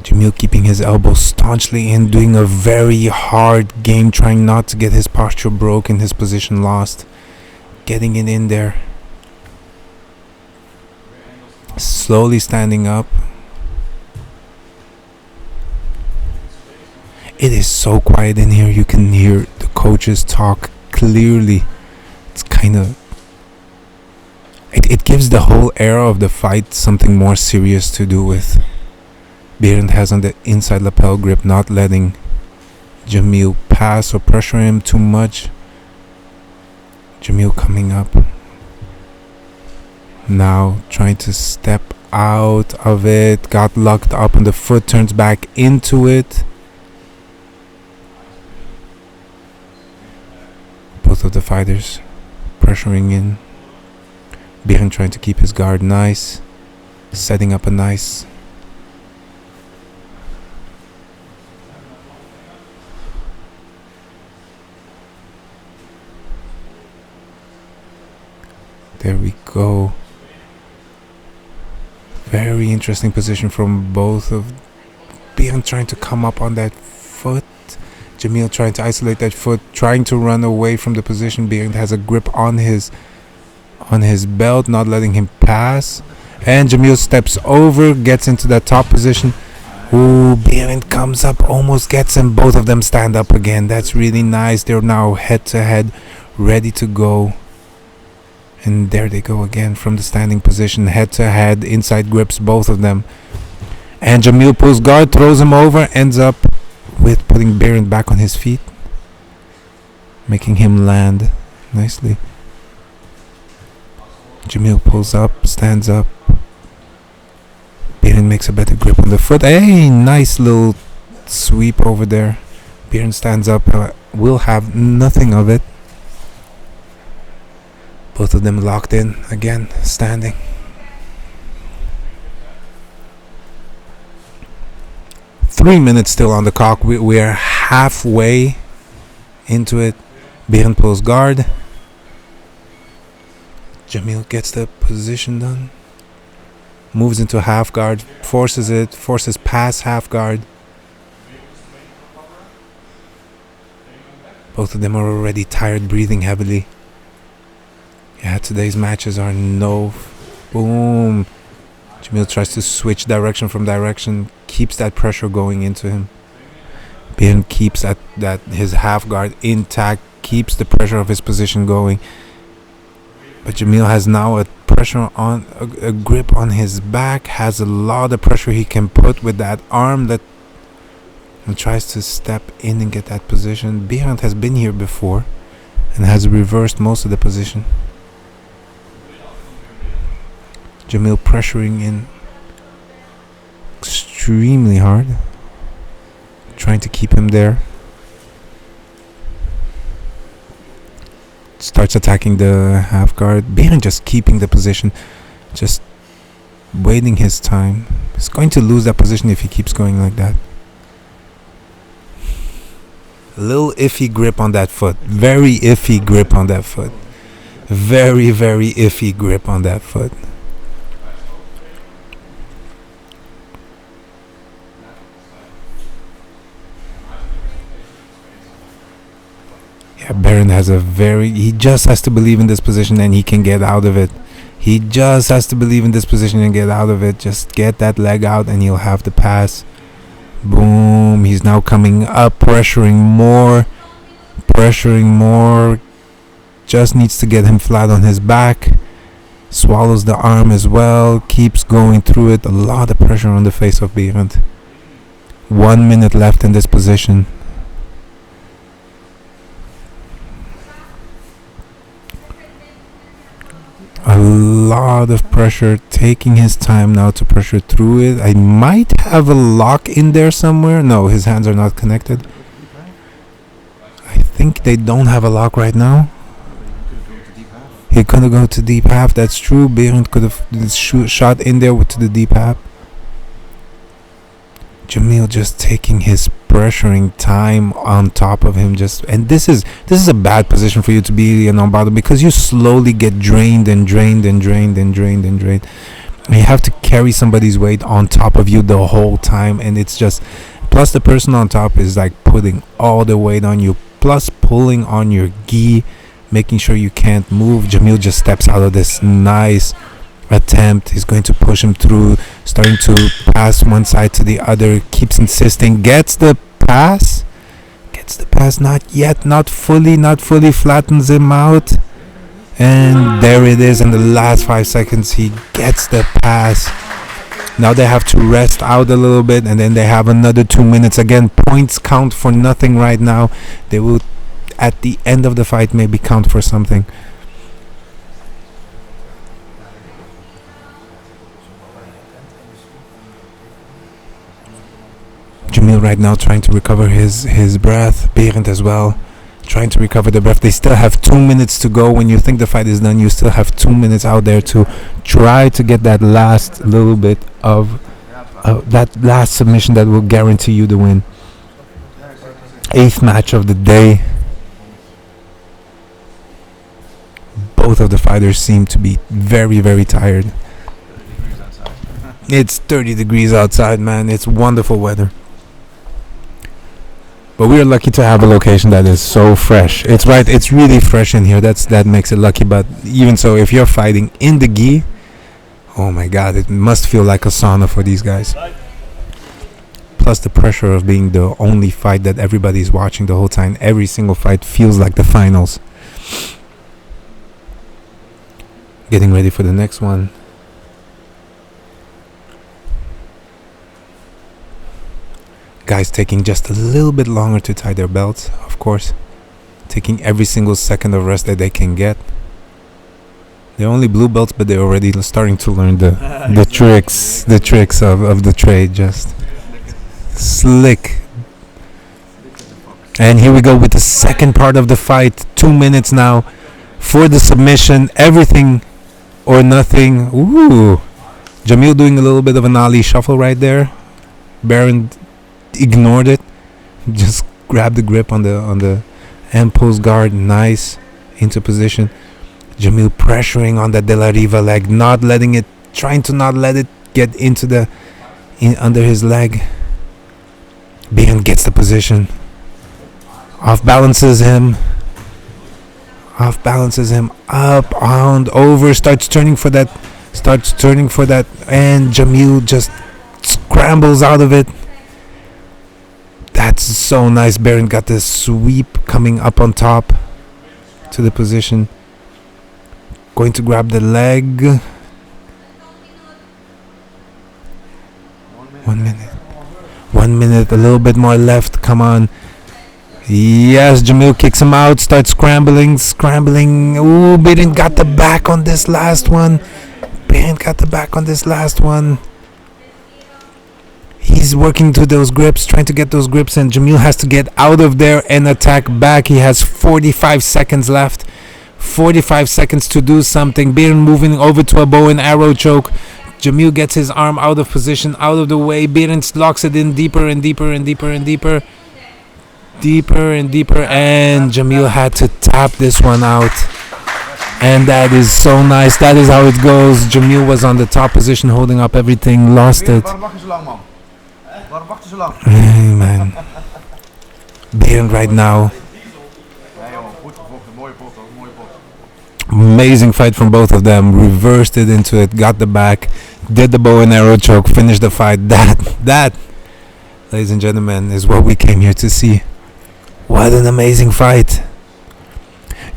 Jamil keeping his elbow staunchly in, doing a very hard game, trying not to get his posture broken, his position lost. Getting it in there. Slowly standing up. It is so quiet in here, you can hear the coaches talk clearly. It's kind of... It gives the whole era of the fight something more serious to do with. Berend has on the inside lapel grip, not letting Jamil pass or pressure him too much. Jamil coming up. Now trying to step out of it. Got locked up and the foot turns back into it. Both of the fighters pressuring in. Berend trying to keep his guard nice. Setting up a nice... There we go. Very interesting position from both of... Berend trying to come up on that foot. Jamil trying to isolate that foot, trying to run away from the position. Berend has a grip on his belt, not letting him pass. And Jamil steps over, gets into that top position. Ooh, Berend comes up, almost gets him. Both of them stand up again. That's really nice. They're now head to head, ready to go. And there they go again from the standing position, head to head, inside grips, both of them. And Jamil pulls guard, throws him over, ends up with putting Berend back on his feet, making him land nicely. Jamil pulls up, stands up. Berend makes a better grip on the foot. Hey, nice little sweep over there. Berend stands up, will have nothing of it. Both of them locked in again, standing. Three minutes still on the clock. We're halfway into it. Berend pulls guard. Jamil gets the position done. Moves into half guard. Forces past half guard. Both of them are already tired, breathing heavily. Yeah, today's matches are no... Boom. Jamil tries to switch direction from direction, keeps that pressure going into him. Berend keeps that his half guard intact, keeps the pressure of his position going. But Jamil has now a pressure on a grip on his back, has a lot of pressure he can put with that arm that and tries to step in and get that position. Berend has been here before and has reversed most of the position. Jamil pressuring in extremely hard, trying to keep him there. Starts attacking the half guard. Berend just keeping the position, just waiting his time. He's going to lose that position if he keeps going like that. A little iffy grip on that foot. Very iffy grip on that foot. Very, very iffy grip on that foot. Yeah, Berend has he just has to believe in this position and he can get out of it. He just has to believe in this position and get out of it. Just get that leg out and he'll have the pass. Boom. He's now coming up, pressuring more. Just needs to get him flat on his back. Swallows the arm as well. Keeps going through it. A lot of pressure on the face of Berend. 1 minute left in this position. A lot of pressure, taking his time now to pressure through it. I might have a lock in there somewhere. No, his hands are not connected. I think they don't have a lock right now. He couldn't go to deep half, that's true. Berend could have shot in there to the deep half. Jamil just taking his pressuring time on top of him, and this is a bad position for you to be in on bottom, because you slowly get drained. You have to carry somebody's weight on top of you the whole time, and it's just, plus the person on top is like putting all the weight on you, plus pulling on your gi, making sure you can't move. Jamil just steps out of this nice attempt. He's going to push him through, starting to pass one side to the other, keeps insisting, gets the pass, not yet, not fully, flattens him out, and there it is. In the last 5 seconds he gets the pass. Now they have to rest out a little bit, and then they have another 2 minutes. Again, points count for nothing right now. They will at the end of the fight maybe count for something. Jamil right now trying to recover his breath. Berend as well, trying to recover the breath. They still have 2 minutes to go. When you think the fight is done, you still have 2 minutes out there to try to get that last little bit of that last submission that will guarantee you the win. 8th match of the day. Both of the fighters seem to be very, very tired. It's 30 degrees outside, man. It's wonderful weather. But we are lucky to have a location that is so fresh. It's really fresh in here. That makes it lucky. But even so, if you're fighting in the gi, oh my God, it must feel like a sauna for these guys. Plus the pressure of being the only fight that everybody's watching the whole time. Every single fight feels like the finals. Getting ready for the next one. Guys taking just a little bit longer to tie their belts, of course. Taking every single second of rest that they can get. They're only blue belts, but they're already starting to learn the tricks of the trade. Just slick. And here we go with the second part of the fight. 2 minutes now for the submission. Everything or nothing. Ooh. Jamil doing a little bit of an Ali shuffle right there. Berend ignored it, just grabbed the grip on the end post guard, nice, into position. Jamil pressuring on that De La Riva leg, trying to not let it get into under his leg. Berend gets the position, off balances him, up, round, over, starts turning for that Starts turning for that, and Jamil just scrambles out of it. That's so nice. Berend got the sweep coming up on top to the position. Going to grab the leg. 1 minute. 1 minute, a little bit more left. Come on. Yes, Jamil kicks him out. Starts scrambling. Ooh, Berend got the back on this last one. He's working to those grips, trying to get those grips, and Jamil has to get out of there and attack back. He has 45 seconds left. 45 seconds to do something. Berend moving over to a bow and arrow choke. Jamil gets his arm out of position, out of the way. Berend locks it in deeper and deeper, and Jamil had to tap this one out. And that is so nice. That is how it goes. Jamil was on the top position, holding up everything, lost it. Hey, man. Berend right now. Amazing fight from both of them. Reversed it into it, got the back, did the bow and arrow choke, finished the fight. That, ladies and gentlemen, is what we came here to see. What an amazing fight.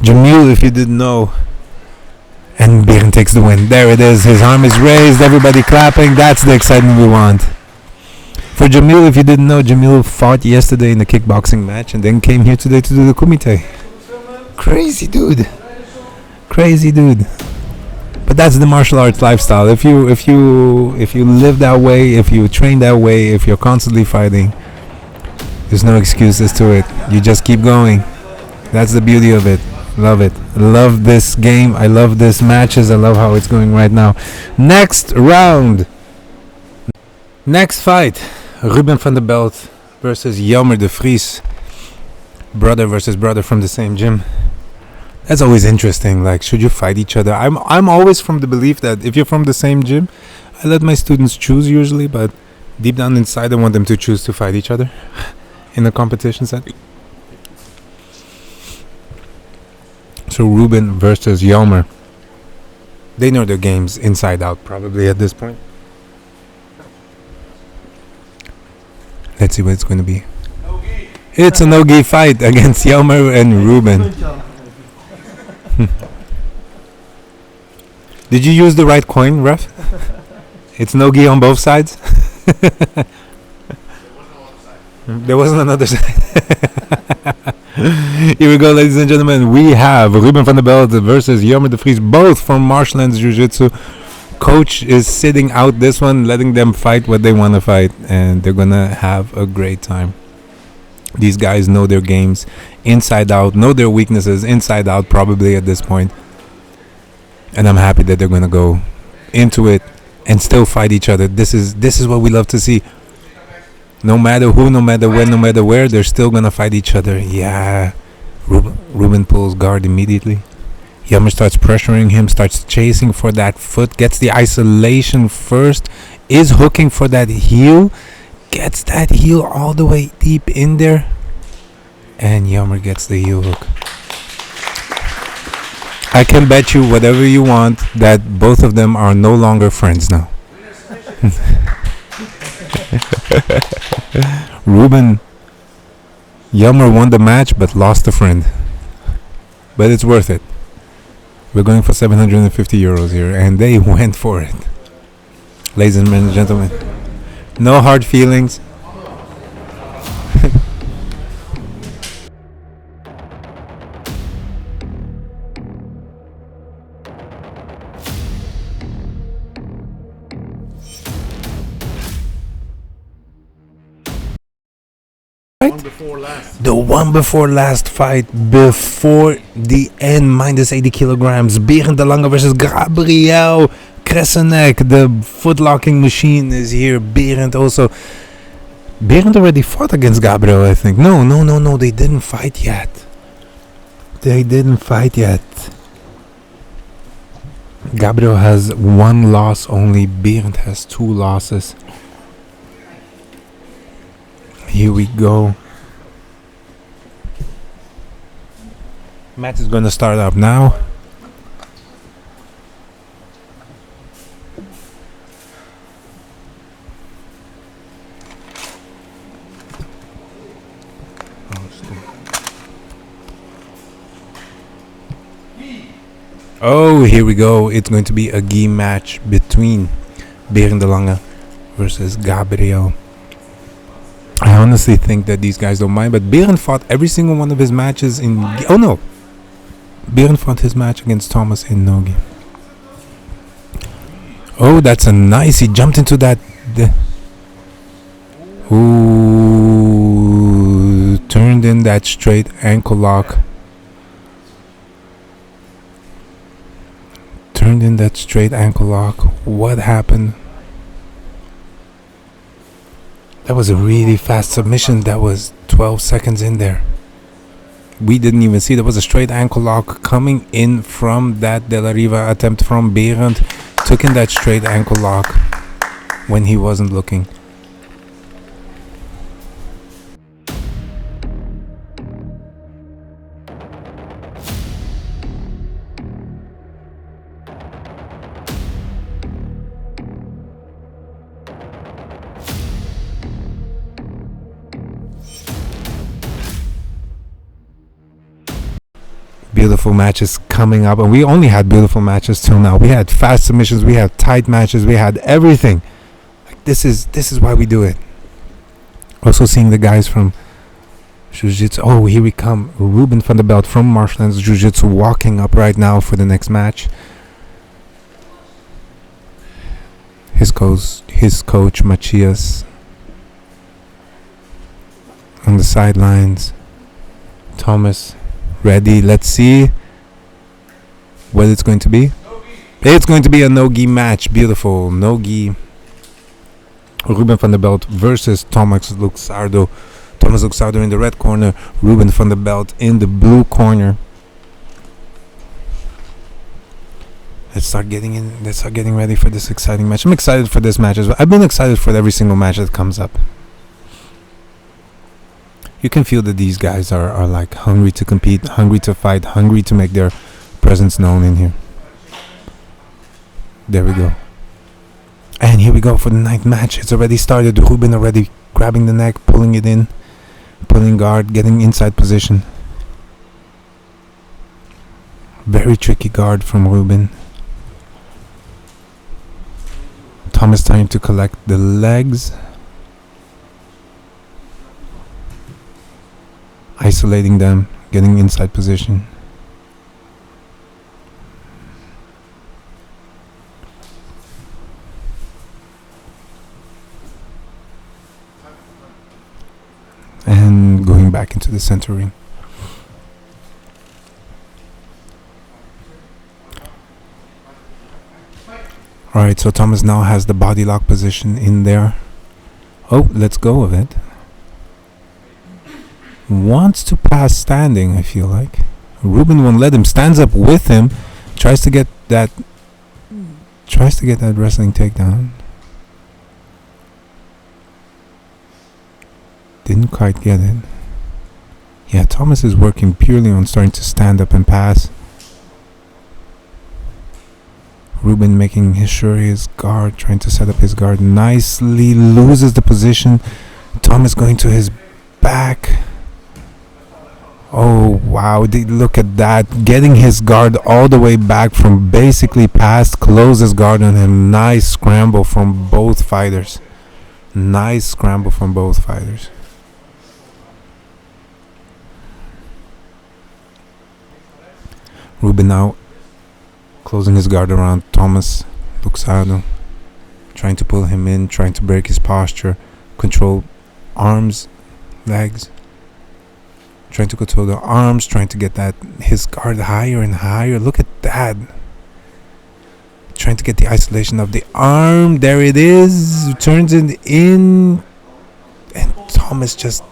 Jamil, if you didn't know. And Berend takes the win. There it is. His arm is raised. Everybody clapping. That's the excitement we want. For Jamil, if you didn't know, Jamil fought yesterday in the kickboxing match and then came here today to do the Kumite. Crazy dude. But that's the martial arts lifestyle. If you live that way, if you train that way, if you're constantly fighting, there's no excuses to it. You just keep going. That's the beauty of it. Love it. Love this game. I love this matches. I love how it's going right now. Next round. Next fight. Ruben van der Belt versus Jelmer de Vries. Brother versus brother from the same gym. That's always interesting. Like, should you fight each other? I'm always from the belief that if you're from the same gym, I let my students choose usually, but deep down inside I want them to choose to fight each other in a competition setting. So Ruben versus Jelmer. They know their games inside out probably at this point. Let's see what it's going to be. It's a no-gi fight against Jelmer and Ruben. Did you use the right coin, ref? It's no-gi on both sides? There wasn't another side. Here we go, ladies and gentlemen. We have Ruben van der Belt versus Jelmer de Vries, both from Marshlands Jiu-Jitsu. Coach is sitting out this one, letting them fight what they want to fight, and they're gonna have a great time. These guys know their games inside out, know their weaknesses inside out probably at this point. And I'm happy that they're gonna go into it and still fight each other. This is what we love to see. No matter who, no matter when, no matter where, they're still gonna fight each other. Yeah. Ruben pulls guard immediately. Jelmer starts pressuring him, starts chasing for that foot, gets the isolation first, is hooking for that heel, gets that heel all the way deep in there, and Jelmer gets the heel hook. I can bet you whatever you want that both of them are no longer friends now. Jelmer won the match but lost a friend. But it's worth it. We're going for 750 euros here, and they went for it. Ladies and gentlemen, no hard feelings. The one before last fight, before the end, minus 80 kilograms. Berend de Lange versus Gabriel. Kresánek, the foot-locking machine is here. Berend already fought against Gabriel, I think. No, they didn't fight yet. Gabriel has one loss only. Berend has 2 losses. Here we go. Match is going to start up now. Oh, here we go. It's going to be a gi match between Berend Lange versus Gabriel. I honestly think that these guys don't mind, but Berend fought every single one of his matches in... Oh no! Berend fought his match against Thomas in no-gi. Oh, that's a nice... He jumped into that... Ooh... Turned in that straight ankle lock. Turned in that straight ankle lock. What happened? That was a really fast submission. That was 12 seconds in there. We didn't even see. There was a straight ankle lock coming in from that De La Riva attempt from Berend. Took in that straight ankle lock when he wasn't looking. Beautiful matches coming up, and we only had beautiful matches till now. We had fast submissions, we had tight matches, we had everything. Like this is why we do it. Also seeing the guys from Jiu-Jitsu. Oh, here we come. Ruben van der Belt from Martial Arts Jiu-Jitsu walking up right now for the next match. His coach Matthias on the sidelines. Thomas ready. Let's see what it's going to be. It's going to be a no-gi match. Beautiful no-gi. Ruben van der Belt versus Thomas Luxardo. Thomas Luxardo in the red corner, Ruben van der Belt in the blue corner. Let's start getting ready for this exciting match. I'm excited for this match as well. I've been excited for every single match that comes up. You can feel that these guys are like hungry to compete, hungry to fight, hungry to make their presence known in here. There we go. And here we go for the ninth match. It's already started. Ruben already grabbing the neck, pulling it in, pulling guard, getting inside position. Very tricky guard from Ruben. Thomas trying to collect the legs. Isolating them, getting inside position. And going back into the center ring. Alright, so Thomas now has the body lock position in there. Oh, let's go with it. Wants to pass standing, I feel like. Ruben won't let him. Stands up with him. Tries to get that wrestling takedown. Didn't quite get it. Yeah, Thomas is working purely on starting to stand up and pass. Ruben making sure his guard, trying to set up his guard nicely. Loses the position. Thomas going to his back. Oh wow, look at that. Getting his guard all the way back from basically past, closes guard on him. Nice scramble from both fighters. Nice scramble from both fighters. Ruben now closing his guard around Thomas Luxardo. Trying to pull him in, trying to break his posture. Control arms, legs. Trying to control the arms, trying to get his guard higher and higher. Look at that. Trying to get the isolation of the arm. There it is. Turns it in. And Thomas just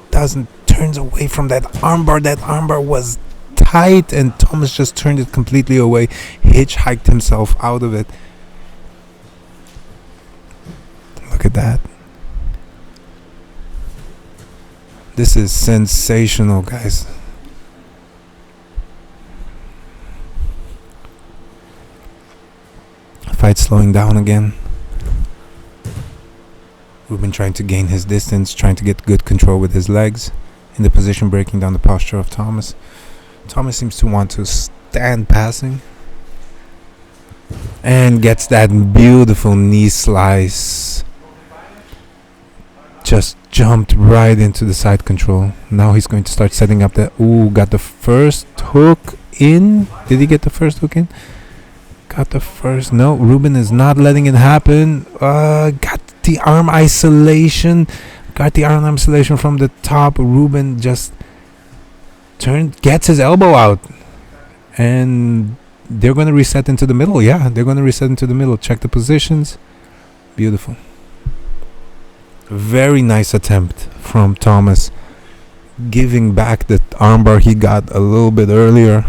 turns away from that armbar. That armbar was tight and Thomas just turned it completely away. Hitchhiked himself out of it. Look at that. This is sensational, guys. Fight slowing down again. Ruben trying to gain his distance, trying to get good control with his legs. In the position, breaking down the posture of Thomas. Thomas seems to want to stand passing. and gets that beautiful knee slice. Just jumped right into the side control. Now he's going to start setting up the... Ooh, got the first hook in. Did he get the first hook in? Got the first... No, Ruben is not letting it happen. Got the arm isolation. Got the arm isolation from the top. Ruben just gets his elbow out. And they're going to reset into the middle. Yeah, they're going to reset into the middle. Check the positions. Beautiful. Very nice attempt from Thomas, giving back the armbar he got a little bit earlier.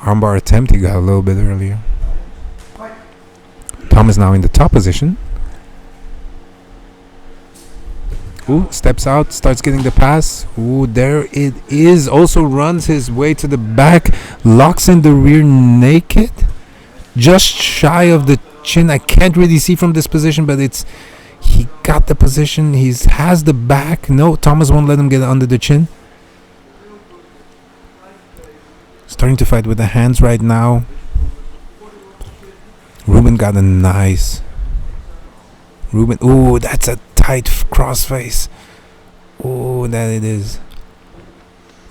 Armbar attempt he got a little bit earlier. Thomas now in the top position. Ooh, steps out, starts getting the pass. Ooh, there it is. Also runs his way to the back, locks in the rear naked, just shy of the chin. I can't really see from this position, but he got the position. He has the back. No, Thomas won't let him get under the chin. Starting to fight with the hands right now. Ruben got a nice. Ruben, ooh, that's a tight crossface. Oh, that it is.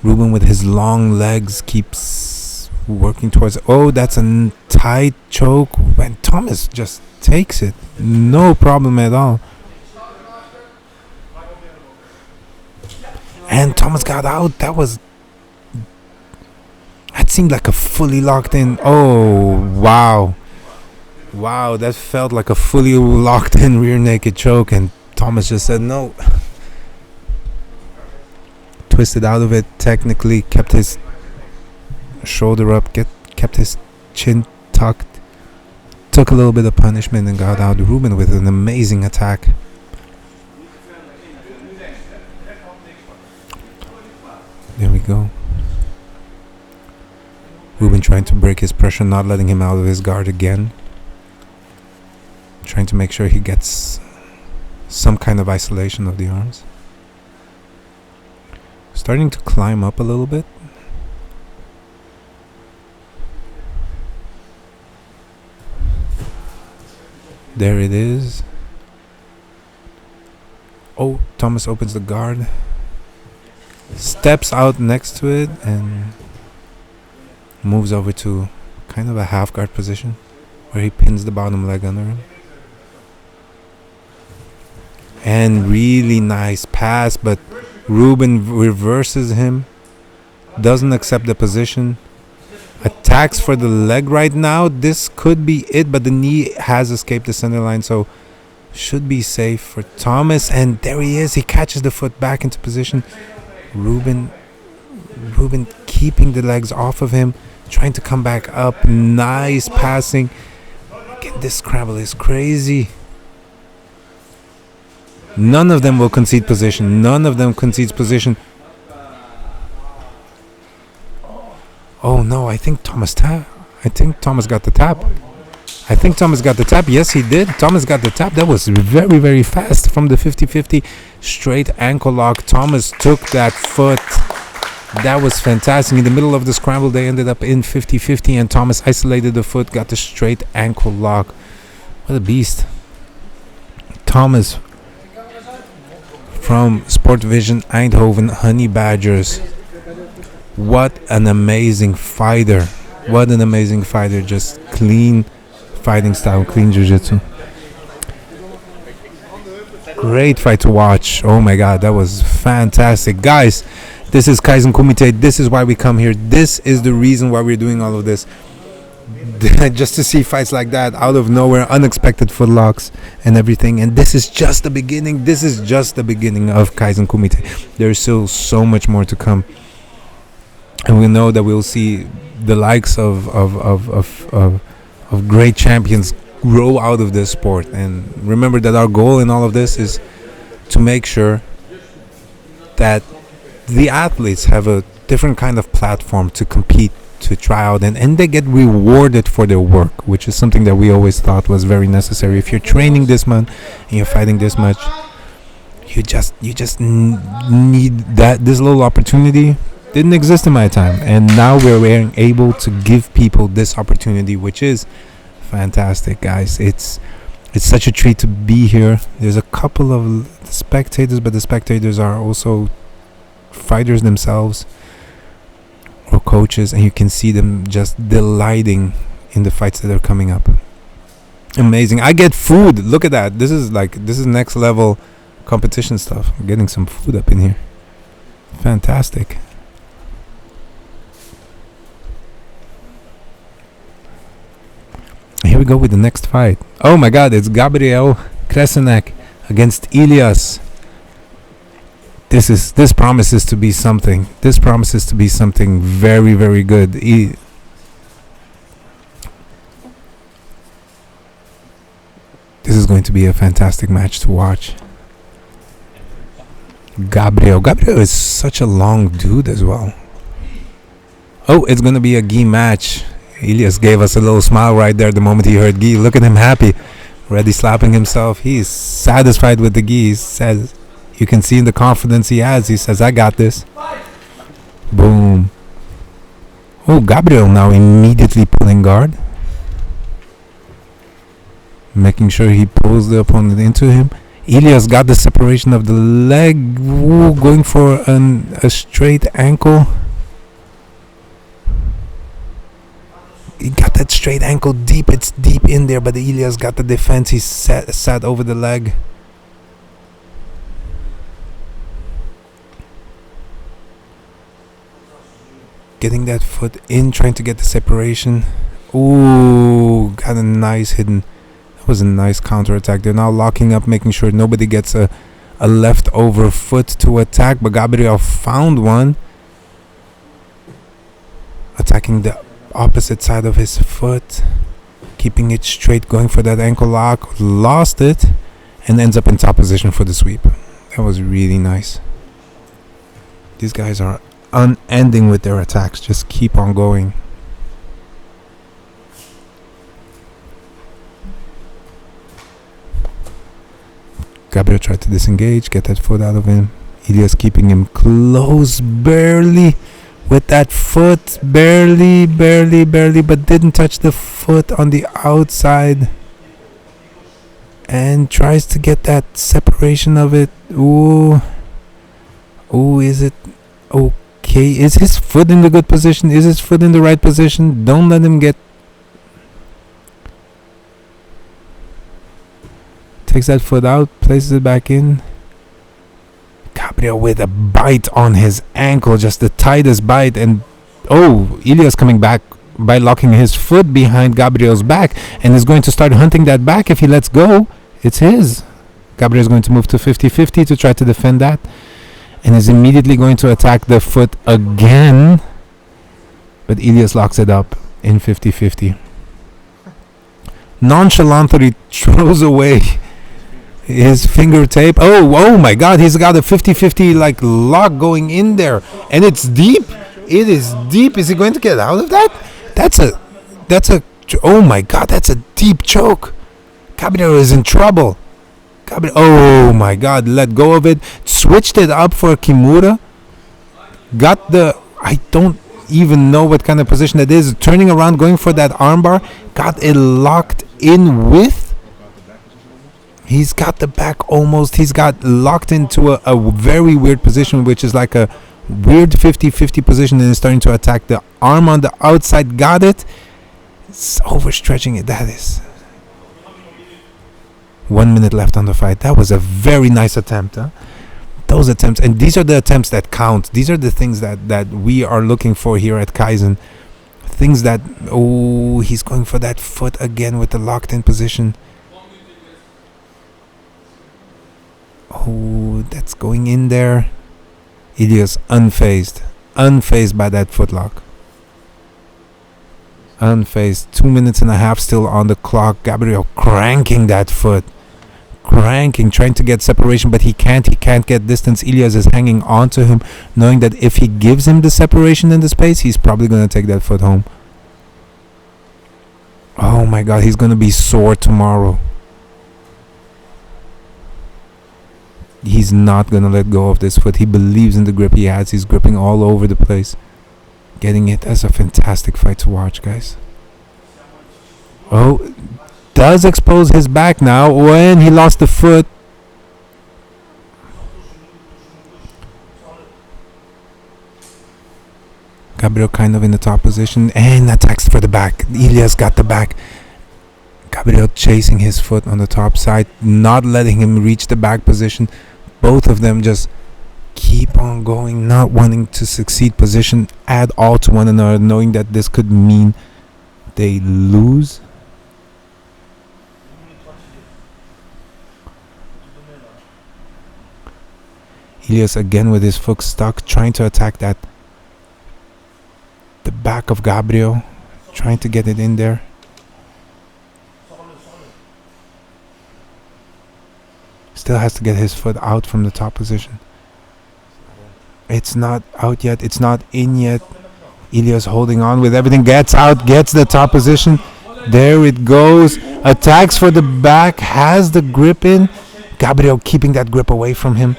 Ruben with his long legs keeps working towards. Oh, that's a tight choke. And Thomas just takes it. No problem at all. And Thomas got out. That seemed like a fully locked in. Oh, wow. Wow, that felt like a fully locked in rear naked choke. And Thomas just said no. Twisted out of it. Technically kept his shoulder up. Kept his chin tucked. Took a little bit of punishment and got out. Ruben with an amazing attack. There we go. Ruben trying to break his pressure, not letting him out of his guard again. Trying to make sure he gets some kind of isolation of the arms. Starting to climb up a little bit. There it is. Oh, Thomas opens the guard. Steps out next to it and moves over to kind of a half guard position where he pins the bottom leg under him. And really nice pass, but Ruben reverses him. Doesn't accept the position. Attacks for the leg right now. This could be it, but the knee has escaped the center line, so should be safe for Thomas. And there he is. He catches the foot back into position. Ruben keeping the legs off of him, trying to come back up. Nice passing. Again, this scramble is crazy. None of them will concede position. None of them concedes position. Oh no, I think Thomas got the tap. Yes, he did. Thomas got the tap. That was very, very fast from the 50-50 straight ankle lock. Thomas took that foot. That was fantastic. In the middle of the scramble, they ended up in 50-50, and Thomas isolated the foot, got the straight ankle lock. What a beast. Thomas from Sport Vision Eindhoven Honey Badgers. What an amazing fighter. Just clean fighting style, clean jiu-jitsu. Great fight to watch. Oh my god, that was fantastic. Guys, this is Kaizen Kumite. This is why we come here. This is the reason why we're doing all of this. Just to see fights like that out of nowhere, unexpected footlocks and everything. And this is just the beginning. This is just the beginning of Kaizen Kumite. There's still so much more to come. And we know that we'll see the likes of great champions grow out of this sport. And remember that our goal in all of this is to make sure that the athletes have a different kind of platform to compete, to try out, and they get rewarded for their work, which is something that we always thought was very necessary. If you're training this much and you're fighting this much, you just need this little opportunity didn't exist in my time, and now we're able to give people this opportunity, which is fantastic, guys. It's such a treat to be here. There's a couple of spectators, but the spectators are also fighters themselves or coaches, and you can see them just delighting in the fights that are coming up. Amazing. I get food. Look at that. This is next level competition stuff. I'm getting some food up in here. Fantastic. Here we go with the next fight. Oh my god, it's Gabriel Kresánek against Ilias. This promises to be something. This promises to be something very, very good. This is going to be a fantastic match to watch. Gabriel is such a long dude as well. Oh, it's going to be a gi match. Ilias gave us a little smile right there the moment he heard gi. Look at him happy. Already slapping himself. He's satisfied with the gi. He says, you can see in the confidence he has. He says, I got this. Boom. Oh, Gabriel now immediately pulling guard. Making sure he pulls the opponent into him. Ilias got the separation of the leg. Ooh, going for a straight ankle. He got that straight ankle deep. It's deep in there, but Ilias got the defense. He sat over the leg. Getting that foot in, trying to get the separation. Ooh, got a nice hidden. That was a nice counterattack. They're now locking up, making sure nobody gets a leftover foot to attack. But Gabriel found one. Attacking the opposite side of his foot, keeping it straight, going for that ankle lock, lost it, and ends up in top position for the sweep. That was really nice. These guys are unending with their attacks, just keep on going. Gabriel tried to disengage, get that foot out of him. Ilias keeping him close, barely with that foot, barely, but didn't touch the foot on the outside. And tries to get that separation of it. Ooh, is it okay? Is his foot in the good position? Is his foot in the right position? Don't let him get... Takes that foot out, places it back in. Gabriel with a bite on his ankle, just the tightest bite, and Ilias coming back by locking his foot behind Gabriel's back, and is going to start hunting that back. If he lets go, it's his. Gabriel is going to move to 50-50 to try to defend that, and is immediately going to attack the foot again, but Ilias locks it up in 50-50. Nonchalantly throws away his finger tape. Oh my god, he's got a 50-50 like lock going in there, and it's deep. It is deep. Is he going to get out of that? That's a oh my god, that's a deep choke. Gabriel is in trouble. Oh my god, let go of it, switched it up for Kimura, got the, I don't even know what kind of position that is, turning around, going for that armbar, got it locked in with. He's got the back almost. He's got locked into a very weird position, which is like a weird 50-50 position, and is starting to attack the arm on the outside. Got it. It's overstretching it. That is 1 minute left on the fight. That was a very nice attempt. Those attempts, and these are the attempts that count. These are the things that we are looking for here at Kaizen. Things that, he's going for that foot again with the locked in position. That's going in there. Ilias unfazed by that footlock. Unfazed. 2 minutes and a half still on the clock. Gabriel cranking that foot. Trying to get separation, but he can't get distance. Ilias is hanging on to him, knowing that if he gives him the separation in the space, he's probably going to take that foot home. Oh my god, he's going to be sore tomorrow. He's not gonna let go of this foot. He believes in the grip he has. He's gripping all over the place, getting it. That's a fantastic fight to watch, guys. Oh, does expose his back now when he lost the foot. Gabriel kind of in the top position and attacks for the back. Ilias got the back. Gabriel chasing his foot on the top side, not letting him reach the back position. Both of them just keep on going, not wanting to succeed position at all to one another, knowing that this could mean they lose. Ilias again with his foot stuck, trying to attack the back of Gabriel, trying to get it in there. Still has to get his foot out from the top position. It's not out yet. It's not in yet. Ilias holding on with everything. Gets out. Gets the top position. There it goes. Attacks for the back. Has the grip in. Gabriel keeping that grip away from him.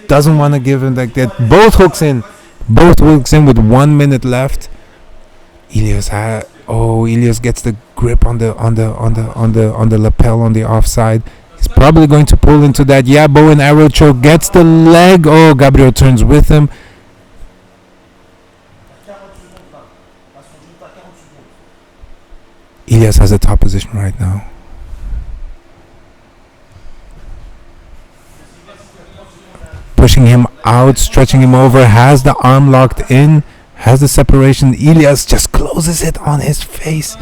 Doesn't want to give him like that. Both hooks in. Both hooks in with 1 minute left. Ilias Ilias gets the grip on the lapel on the offside. He's probably going to pull into that bow and arrow choke. Gets the leg. Oh, Gabriel turns with him. Ilias has the top position right now. Pushing him out, stretching him over. Has the arm locked in. Has the separation. Ilias just closes it on his face.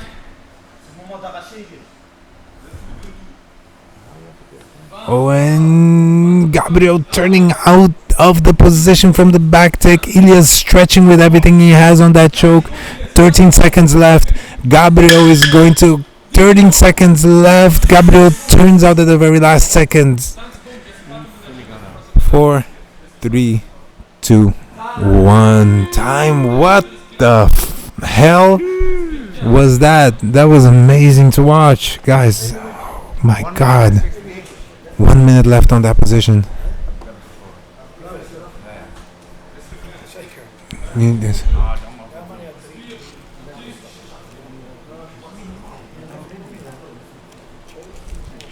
Oh, and Gabriel turning out of the position from the back take. Ilias stretching with everything he has on that choke. 13 seconds left. Gabriel is going to... 13 seconds left. Gabriel turns out at the very last seconds. 4, 3, 2, 1. Time. What the hell was that? That was amazing to watch, guys. Oh, my God. 1 minute left on that position.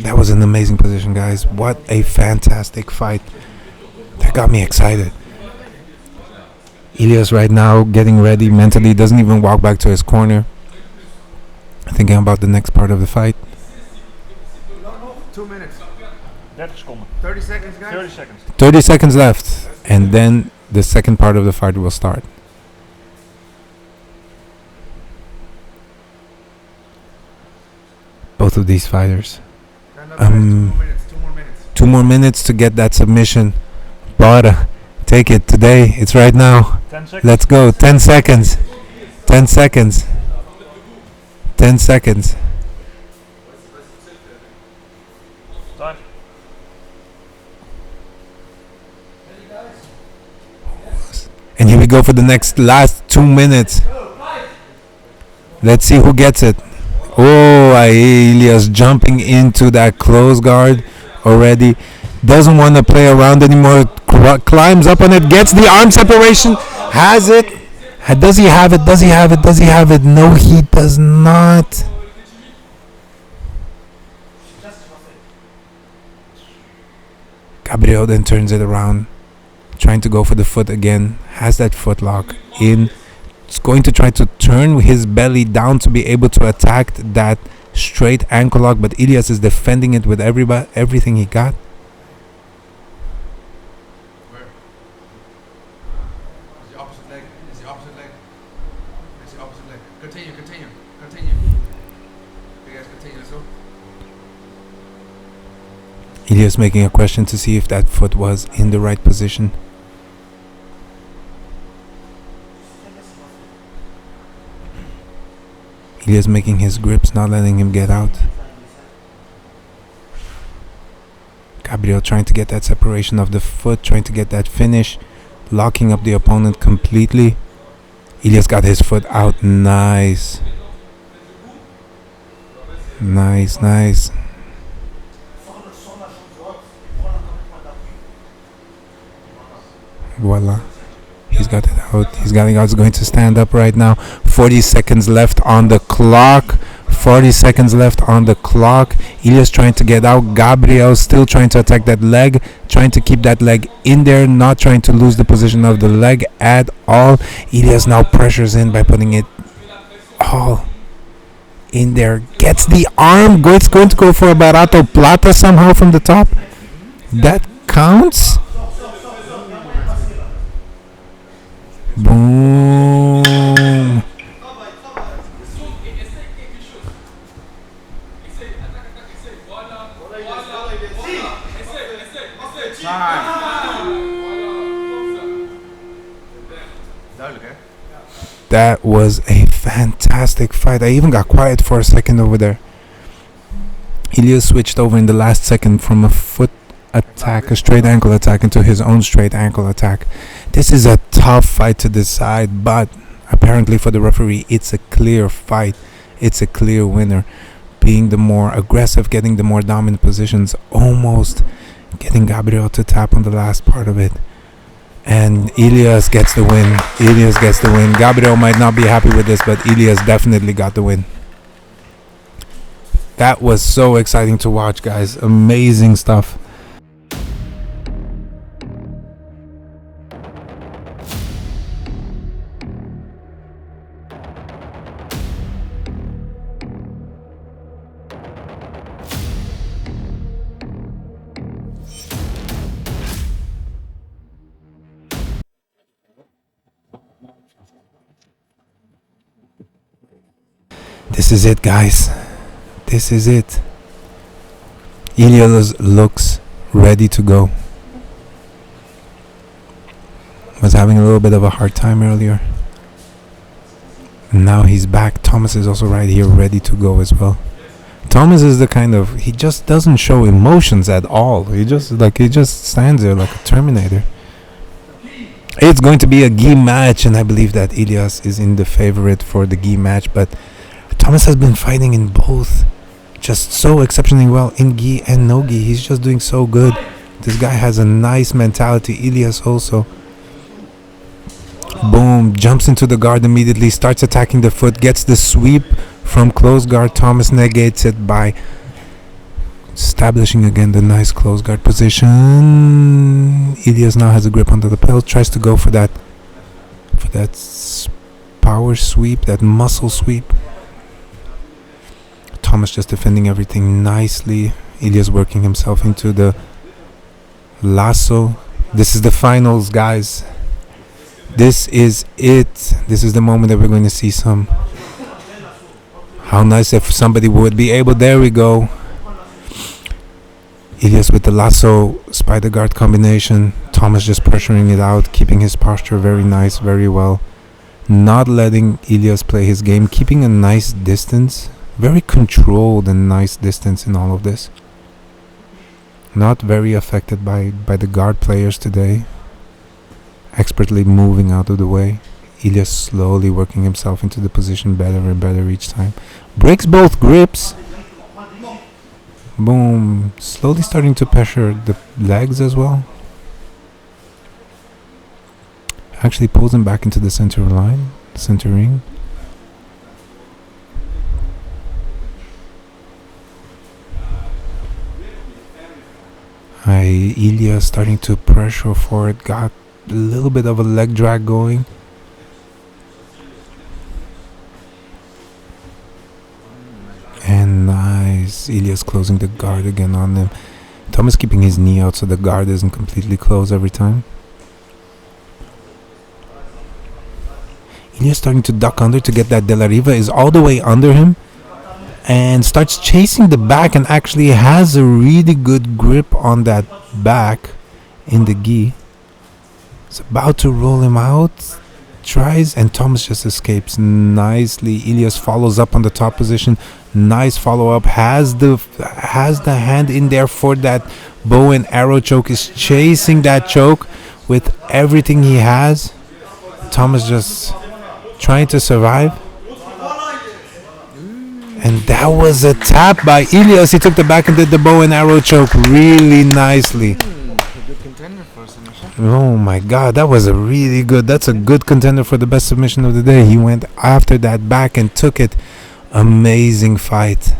That was an amazing position, guys. What a fantastic fight. That got me excited. Ilias right now getting ready mentally. Doesn't even walk back to his corner. Thinking about the next part of the fight. 2 minutes. 30 seconden. 30 seconds, guys. 30 seconds. 30 seconds left. And then the second part of the fight will start. Both of these fighters. 2 more minutes to get that submission. But take it today. It's right now. 10 seconds. Let's go. 10 seconds. 10 seconds. 10 seconds. Time. And here we go for the last 2 minutes. Let's see who gets it. Oh, Ilias jumping into that close guard already. Doesn't want to play around anymore. Climbs up on it. Gets the arm separation. Has it. Does he have it? Does he have it? Does he have it? No, he does not. Gabriel then turns it around. Trying to go for the foot again. Has that foot lock in. It's going to try to turn his belly down to be able to attack that straight ankle lock, but Ilias is defending it with everything he got. Where? It's the opposite leg. It's the opposite leg. It's the opposite leg. Continue. You guys continue, let's go. Ilias making a question to see if that foot was in the right position. Ilias making his grips, not letting him get out. Gabriel trying to get that separation of the foot, trying to get that finish, locking up the opponent completely. Ilias got his foot out. Nice. Nice. Voila. He's got it out. He's got it out. He's going to stand up right now. 40 seconds left on the clock. 40 seconds left on the clock. Ilias trying to get out. Gabriel still trying to attack that leg. Trying to keep that leg in there. Not trying to lose the position of the leg at all. Ilias now pressures in by putting it all in there. Gets the arm. It's going to go for a Barato Plata somehow from the top. That counts. Boom. That was a fantastic fight. I even got quiet for a second over there. Ilias switched over in the last second from a foot attack, a straight ankle attack, into his own straight ankle attack. This is a tough fight to decide, but apparently for the referee, it's a clear fight. It's a clear winner. Being the more aggressive, getting the more dominant positions, almost getting Gabriel to tap on the last part of it. And Ilias gets the win. Ilias gets the win. Gabriel might not be happy with this, but Ilias definitely got the win. That was so exciting to watch, guys. Amazing stuff. This is it, guys. This is it. Ilias looks ready to go. Was having a little bit of a hard time earlier. Now he's back. Thomas is also right here, ready to go as well. Thomas is the kind of, he just doesn't show emotions at all. He just stands there like a Terminator. It's going to be a gi match, and I believe that Ilias is in the favorite for the gi match, but Thomas has been fighting in both just so exceptionally well, in gi and no gi. He's just doing so good. This guy has a nice mentality. Ilias also. Boom, jumps into the guard immediately, starts attacking the foot, gets the sweep from close guard. Thomas negates it by establishing again the nice close guard position. Ilias now has a grip under the pedal, tries to go for that power sweep, that muscle sweep. Thomas just defending everything nicely. Ilias working himself into the lasso. This is the finals, guys. This is it. This is the moment that we're going to see some. How nice if somebody would be able. There we go. Ilias with the lasso spider guard combination. Thomas just pressuring it out, keeping his posture very nice, very well. Not letting Ilias play his game, keeping a nice distance. Very controlled and nice distance in all of this. Not very affected by the guard players today. Expertly moving out of the way. Ilias slowly working himself into the position better and better each time. Breaks both grips. Boom. Slowly starting to pressure the legs as well. Actually pulls him back into the center line. Center ring. Ilias starting to pressure for it. Got a little bit of a leg drag going. And nice. Ilias closing the guard again on him. Thomas keeping his knee out so the guard isn't completely closed every time. Ilias starting to duck under to get that De La Riva. Is all the way under him. And starts chasing the back and actually has a really good grip on that back in the gi. It's about to roll him out. Tries, and Thomas just escapes nicely. Ilias follows up on the top position. Nice follow up. Has the hand in there for that bow and arrow choke. Is chasing that choke with everything he has. Thomas just trying to survive. And that was a tap by Ilias. He took the back and did the bow and arrow choke really nicely. A good contender for submission. Oh my god, that was a really good. That's a good contender for the best submission of the day. He went after that back and took it. Amazing fight.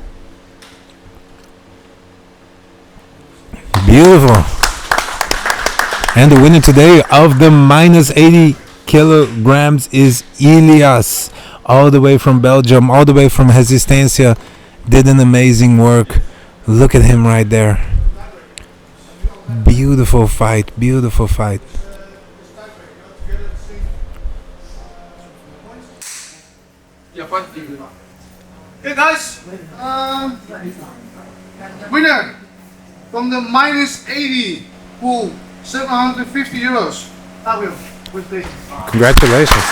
Beautiful. And the winner today of the minus 80 kilograms is Ilias, all the way from Belgium, all the way from Resistencia. Did an amazing work. Look at him right there. Beautiful fight, beautiful fight. Okay guys, winner from the minus 80 pool, 750 euros. Gabriel, with this. Congratulations.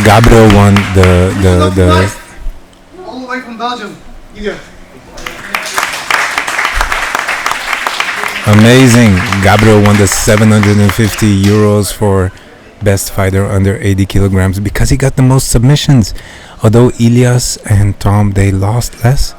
Gabriel won the all the way from Belgium. Here. amazing. Gabriel won the 750 euros for best fighter under 80 kilograms because he got the most submissions. Although Ilias and Tom, they lost less.